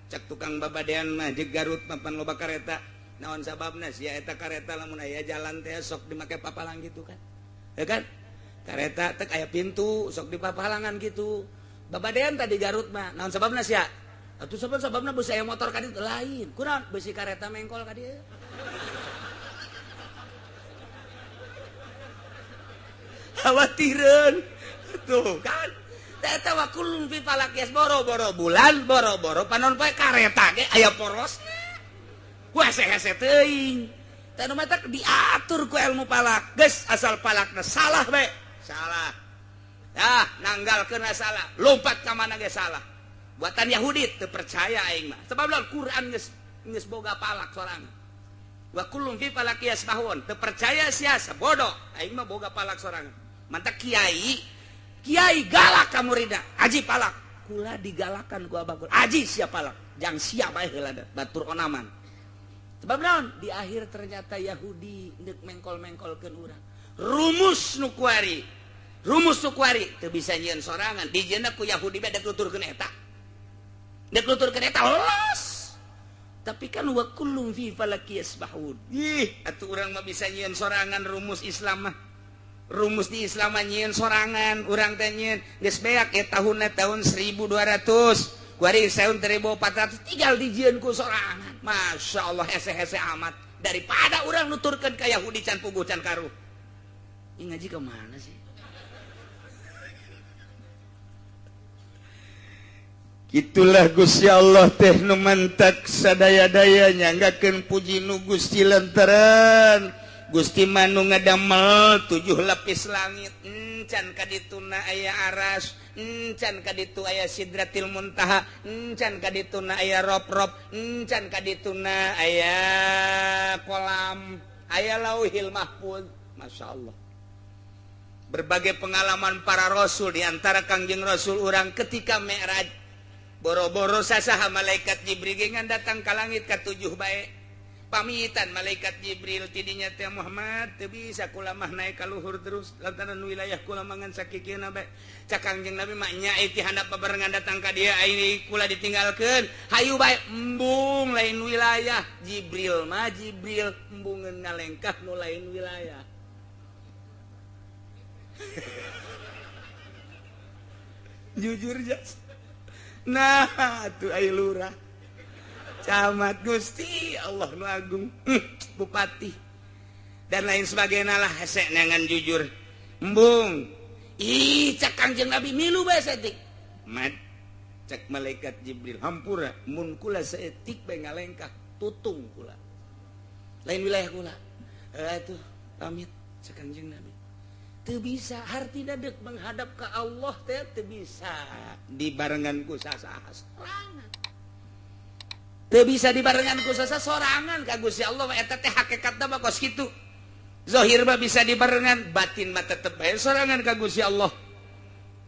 cek tukang babadean mah jeung Garut mapan loba kareta naon sababna sia eta kareta lamun aya jalan teh sok dimake papalang gitu kan ya kan kareta tek aya pintu sok dipapalangan gitu babadean tadi Garut mah naon sababna sia atuh sababna beusi aya motor ka dieu lain kunaon beusi kareta mengkol ka dieu khawatireun tuh kan eta wa kullun fi falakias boro-boro bulan boro-boro panon poe kareta ge aya porosna hese-hese teuing tanu mata diatur ku ilmu palak geus asal palakna salah bae salah nanggalkeun salah lompat ka mana ge salah buatan Yahudi teu percaya aing mah sebab Al-Qur'an geus boga palak sorangan wa kullun fi falakias bahun teu percaya sia bodoh aing mah boga palak sorangan mantap Kiai galak ka muridna aji palak kula digalakan ku abagul aji sia palak jang sia bae heula batur onaman sebab naon di akhir ternyata Yahudi neuk mengkol-mengkolkeun urang rumus nu kuari teu bisa nyieun sorangan dijieunna ku Yahudi bae dek nuturkeun eta los tapi kan wa kullum fi falaki yasbahun atuh urang mah bisa nyieun sorangan rumus Islam mah rumus di Islam nyieun sorangan urang teh nyieun geus beak tahunna tahun 1200 kuari tahun 1400 tinggal dijieun ku sorangan Masya Allah hese-hese amat daripada urang nuturkeun ka Yahudi can puguh can karuh ini ngaji ke mana sih Itulah Gusti Allah teh nu mantak sadaya-dayanya nggakeun puji nu Gusti lantaran Gusti manu ngadamel 7 lapis langit encan kadituna aya aras encan kaditu aya sidratil muntaha encan kadituna aya rob-rob encan kadituna aya kolam aya lauhil mahfuz Masya Allah berbagai pengalaman para rasul diantara Kangjeng Rasul urang ketika Mi'raj boro-boro sasaha malaikat Jibril ngan datang ka langit ka-7 bae pamitan malaikat Jibril tidinya teh Muhammad teu bisa kula mah naik ka luhur terus lantaran wilayah kula mangan sakikeuna bae cak Kangjeng Nabi mah nyai ti handap babarengan datang ka dieu ai kula ditinggalkeun hayu bae embung lain wilayah Jibril mah Jibril embungeun ngalengkah nu lain wilayah jujur jas nah tuh ayo lurah camat Gusti Allah nu agung bupati dan lain sebagainya lah hese nangan jujur embung cek Kangjeng Nabi milu bae saeutik mat cek malaikat Jibril hampura mun kula saeutik bae ngalengkah tutung kula lain wilayah kula atuh pamit cek Kangjeng Nabi teu bisa hartina deuk menghadap ka Allah teh teu bisa dibarengan ku sasaha sorangan teu bisa dibarengan ku sasaha sorangan ka Gusti Allah eta teh hakikatna mah kos kitu zahir mah bisa dibarengan batin mah tetep bae sorangan ka Gusti Allah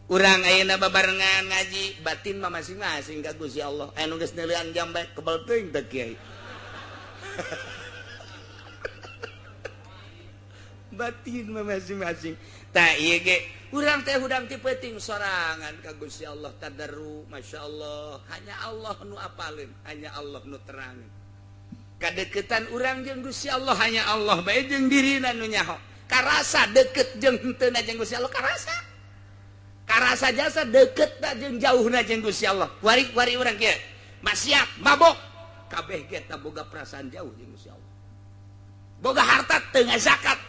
urang ayeuna babarengan ngaji batin mah masing-masing ka Gusti Allah anu geus neulean jam bae kebal teuing teh kiai batin mah masing-masing tak iya ge urang teh hudang ti penting sorangan ka Gusti Allah tadarru masyaallah hanya Allah nu apaleun hanya Allah nu terangin kadeketan urang jeung Gusti Allah hanya Allah bae jeung dirina nu nyaho karasa deket jeung henteu jeung Gusti Allah karasa jasa deket jeung jauhna jeung Gusti Allah wari urang kieu maksiat mabok kabeh ge eta boga perasaan jauh jeung Gusti Allah boga harta teu ngazakat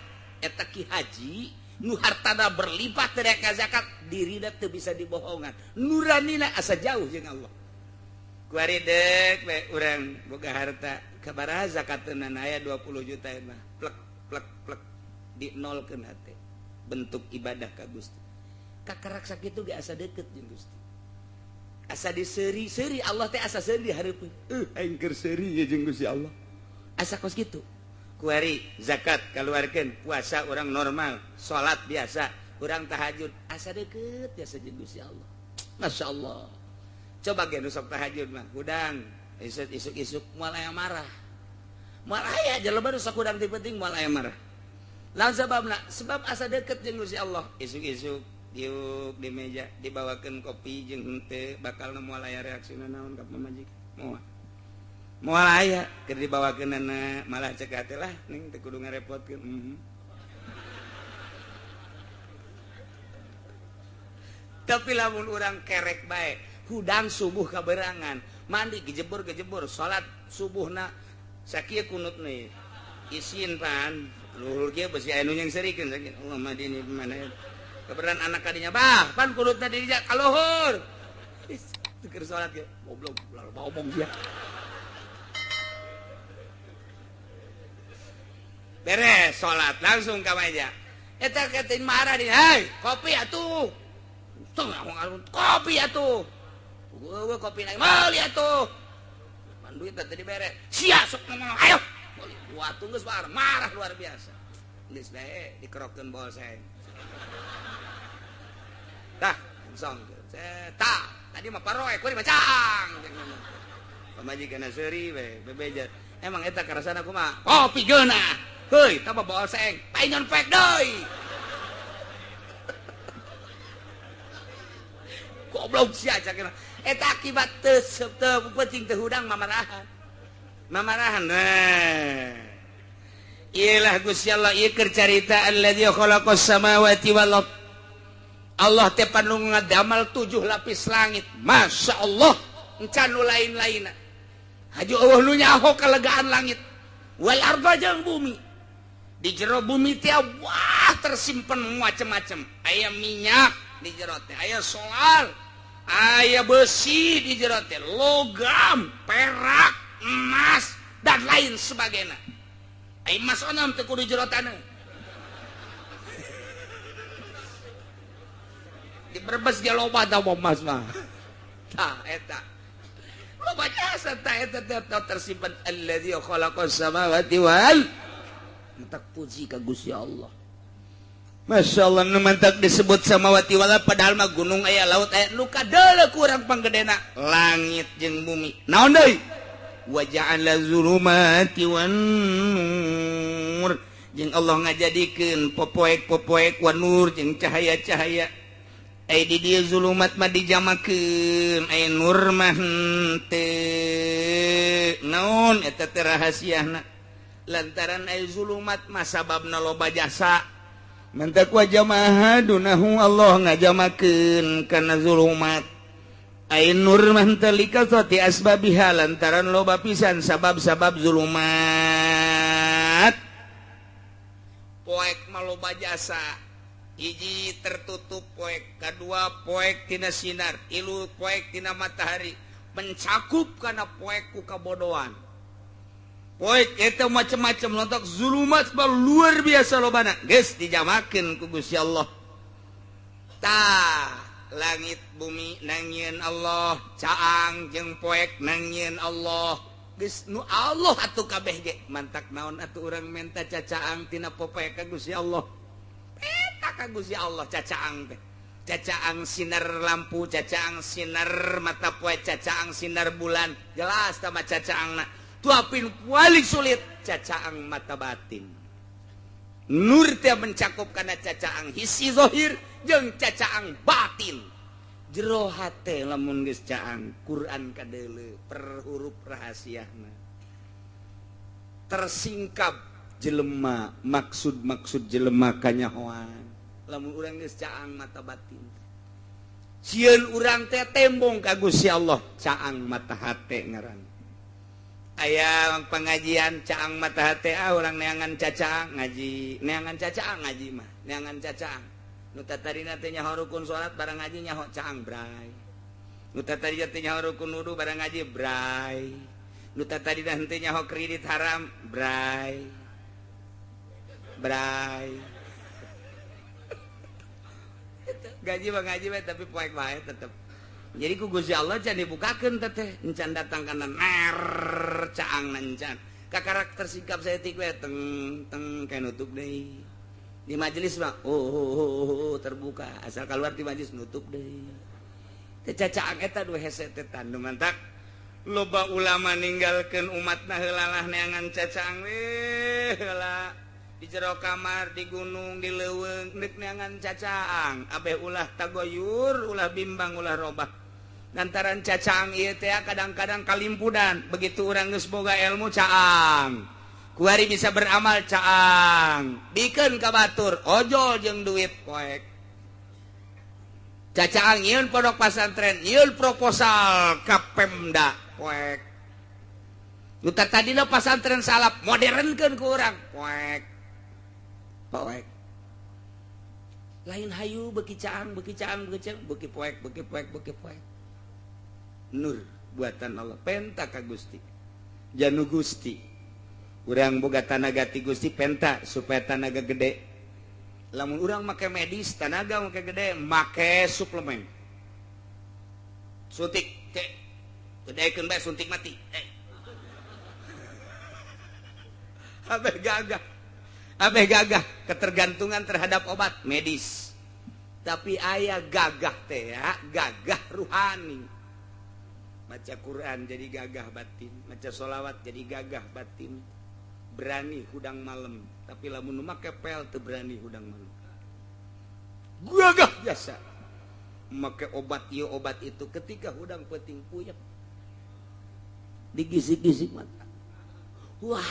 eta ki haji nu hartana berlipat dari zakat dirina teu bisa dibohongan nuranina asa jauh jeung Allah kuari deuk we urang boga harta kabaraha zakatna aya 20 juta mah plek plek plek dinolkeun hate bentuk ibadah ka Gusti kakarak sakitu ge asa deukeut jeung Gusti asa diseuri-seuri Allah teh asa seuri di hareupeun aing keur seuri ya jeung Gusti Allah asa kos kitu kuari zakat keluarkan puasa orang normal sholat biasa orang tahajud asa deket biasa jeung Gusti Allah Masya Allah coba ge nu sok tahajud mah hudang isuk-isuk moal aya marah moal aya jelema nu sok hudang ti penting moal aya marah lawan sababna sebab asa deket jeung Gusti Allah isuk-isuk diuk di meja dibawakeun kopi jeung henteu bakal moal aya reaksina naon ka pamajikan moal aya keur dibawakeunana malah cek hate lah ning teu kudu ngarepotkeun tapi lamun urang kerek bae hudang subuh kaberangan mandi gejebur salat subuhna sakieu kunutna isin pan luhur kieu besi anu yang serikeun sakieu Allah madini mana keberan anak kadinya bah pan kunutna di dinya ka luhur keur salat ge goblok ngomong dia beres sholat langsung ke meja eta ketin marah di hei kopi atuh kopi atuh gue kopi naik mali atuh man duit tadi beres sia sok ngomong ayo buat tunggu sebar marah luar biasa geus bae dikerokeun bol saya tah langsung tah tadi mah paroe kuring macang pamajikan seuri we bebejar emang eta karasana kumaha kopi geuna heuy, tambah bawa seng, paingan pek deui. Goblok sia cakna. Eta akibat teu penting teu hudang mamarahan. Mamarahan. Nah. Ialah Gusti Allah ieu keur carita allazi khalaqas samawati wal ard. Allah teh panu ngadamel 7 lapis langit. Masya Allah, encan nu lain-lainna. Hajo Allah nu nyaho kalegaan langit. Wal arda jeung bumi. Di jero bumi teh wah tersimpen macam-macam aya minyak di jero teh aya solar aya besi di jero teh logam perak emas dan lain sebagainya aya emas onom teh kudu jero taneuh di Brebes ge loba tah emas mah tah eta loba jasa tah eta tersimpen allazi khalaqas samawati wal mantak puji ka Gusti Allah Masya Allah nu mantak disebut samawati wal padahal mah gunung aya laut aya nu kadeuleu kurang panggedena langit jeung bumi naon deui wa ja'ala zulumati wan nur jeung Allah ngajadikeun popoek-popoek wan nur jeung cahaya-cahaya ai di dieu zulumat mah dijamakeun ai nur mah henteu naon eta teh rahasiana lantaran ay zulumat masababna loba jasa mentak wa jamaha dunahu Allah ngajamakeun kana zulumat Nur mantalikati asbabiha lantaran loba pisan sabab-sabab zulumat. Poek maloba jasa. Hiji tertutup poek, kedua poek tina sinar, ilu poek tina matahari, mencakup kana poek ku kabodohan. Poek eta macam-macam lontok zulumat luar biasa lobana. Geus dijamakeun ku Gusti Allah. Tah langit bumi nangieun Allah, caang jeung poek nangieun Allah. Geus nu Allah atuh kabeh ge. Mantak naon atuh urang menta cacaang tina poek ka Gusti Allah. Eta ka Gusti Allah cacaang teh. Cacaang sinar lampu, cacaang sinar mata poe, cacaang sinar bulan. Jelas tama cacaangna. Tuapin paling sulit cacaang mata batin. Nur teh mencakup kana cacaang hisi zahir jeung cacaang batin. Jero hate lamun geus caang Quran kadeuleu per huruf rahasiana. Tersingkap jelema maksud-maksud jelema kanyahoan. Lamun urang geus caang mata batin. Sieun urang teh tembong ka Gusti Allah, caang mata hate ngaran. Aya pengajian caang mata hate urang neangan cacaang ngaji, neangan cacaang ngaji mah, neangan cacaang. Nu tatarina teh nyaho rukun salat barang ngaji nyaho caang bray. Nu tatarina teh nyaho rukun wudu barang ngaji bray. Nu tatarina henteu nyaho kredit haram bray. Bray. Gaji mah ngaji we tapi poek bae tetep. Jadi ku Gusti Allah can dibukakeun teh encan datang kana ner caang nancan. Ka karakter sikap saeutik we teng teng kae nutup deui. Di majelis mah terbuka, asal keluar di majelis nutup deui. Teh cacaang eta dua hese teh tandu mantak. Loba ulama ninggalkeun umatna heula lah neangan cacaang we heula. Di jero kamar, di gunung, di leuweung, neuk neangan cacaang. Abeh ulah tagoyur, ulah bimbang, ulah robah. Lantaran cacaang ieu teh kadang-kadang kalimpudan. Begitu urang geus boga ilmu caang. Kuari bisa beramal caang. Bikeun ka batur, ojol jeung duit poek. Cacaang nyieun pondok pasantren, nyieun proposal ka Pemda poek. Nu tadina pasantren salap modernkeun ku urang poek. Poek. Lain hayu beki caang, beki poek. Nur buatan Allah, penta ka Gusti. Janu Gusti. Urang boga tanaga ti Gusti penta supaya tanaga gede. Lamun urang make medis tanaga make gede, make suplemen. Suntik teh. Gedekeun bae suntik mati. Abeh gagah ketergantungan terhadap obat medis. Tapi aya gagah teh ya, gagah ruhani. Maca Quran jadi gagah batin, maca sholawat jadi gagah batin. Berani hudang malam, tapi lamun make pel teu berani hudang malam. Gagah biasa. Make obat ieu obat itu ketika hudang peuting puyeuh. Digisik-gisik mata. Wah.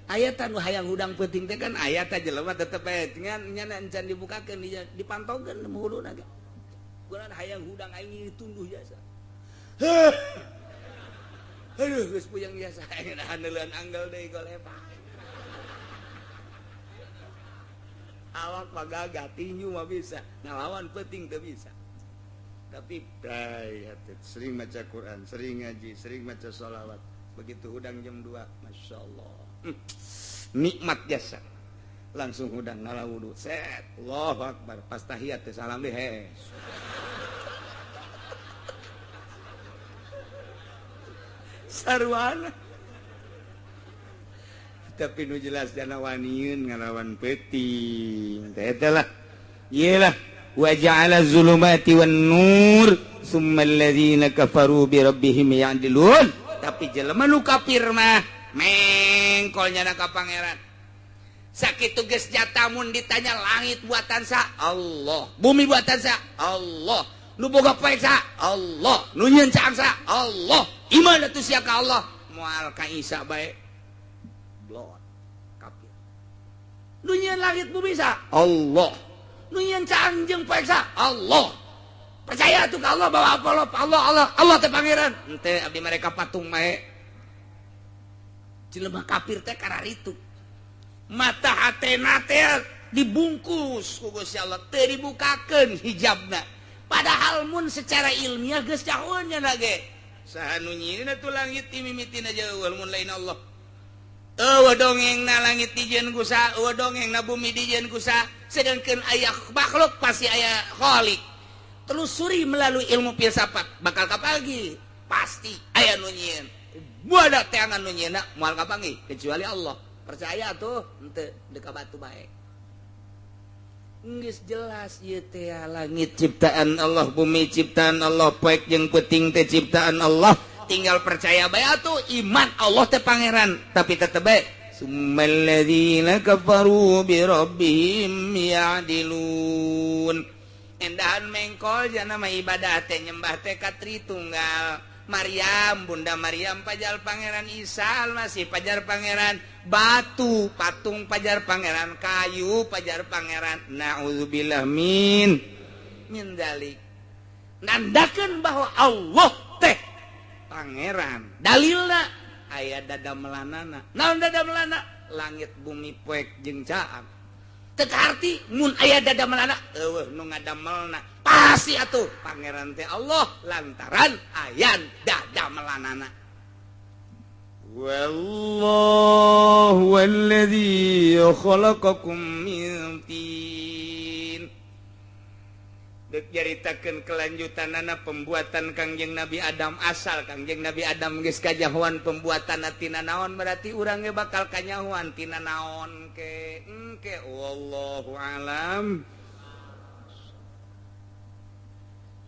Ayat anu hayang hudang peuting teh kan ayat aja jelema tetep bae ngan nyana encan dibukakeun dipantongkeun huluna ge. Kunaon hayang hudang aing tunduh jasa. Aduh geus puyeng jasa handeuleun anggal deui golepa. Awak mah gagah tinju mah bisa, ngalawan peuting teu bisa. Tapi sering maca Quran, sering ngaji, sering maca sholawat. Begitu hudang jam 2, Masya Allah. Nikmat jasa. Langsung hudang ngala wudu. Set. Allahu Akbar. Pas tahiyat salam deh. Sarwana. Tapi nu jelas jana waniun ngalawan peuting. Eta lah. Iyalah. Wa ja'ala zulumati wan nur summa alladziina kafaru bi rabbihim ya'dilun. Tapi jelema nu kafir mah mengkolnya ka pangeran. Sakitu geus jatamun ditanya langit buatan sa Allah, bumi buatan sa Allah, nu boga poek sa Allah, nu nyieun caang sa Allah. Iman atuh sia ka Allah, moal ka Isa bae blot kafir. Nu nyieun langit bumi sa Allah, nu yen canjeng paeksa Allah percaya tuh ke Allah bahwa Allah teh pangeran henteu abdi mereka patung mae jelema kafir teh kararitu mata hatena teh dibungkus ku Gusti Allah teu dibukakeun hijabna padahal mun secara ilmiah geus caheunnya na ge saha nu nyieun atuh langit ti mimitina jeuweul mun lain Allah eueuh dongengna langit dijieun ku sa eueuh dongengna bumi dijieun ku sa sedangkeun aya makhluk pasti aya khaliq telusuri melalui ilmu filsafat bakal kapagi pasti aya nu nyieun buada teh angan nu nyieunna moal kapanggih kecuali Allah percaya tuh henteu deuk ka batu bae geus jelas ieu teh langit ciptaan Allah bumi ciptaan Allah poek jeung peuting teh ciptaan Allah tinggal percaya bae atuh iman Allah teh pangeran tapi tetep bae summal ladzina kafaru bi rabbihim ya'dilun endahan mengkol jana mah ibadah teh nyembah teh ka Tritunggal Maryam bunda Maryam pajal pangeran Isa masih pajar pangeran batu patung pajar pangeran kayu pajar pangeran naudzubillah min dalik nandakeun bahwa Allah teh pangeran dalilna aya dada melanana naon dada melana langit bumi poek jeung caag teu arti mun aya dada melana eueuh nu ngadamelna pasti atuh pangeran teh Allah lantaran aya dada melanana wallahu alladzi khalaqakum min tin deuk jaritakeun kelanjutanana pembuatan Kangjeng Nabi Adam asal Kangjeng Nabi Adam geus kajahoan pembuatan tina naon berarti urang ge bakal kanyahoan tina naon ke engke wallahu alam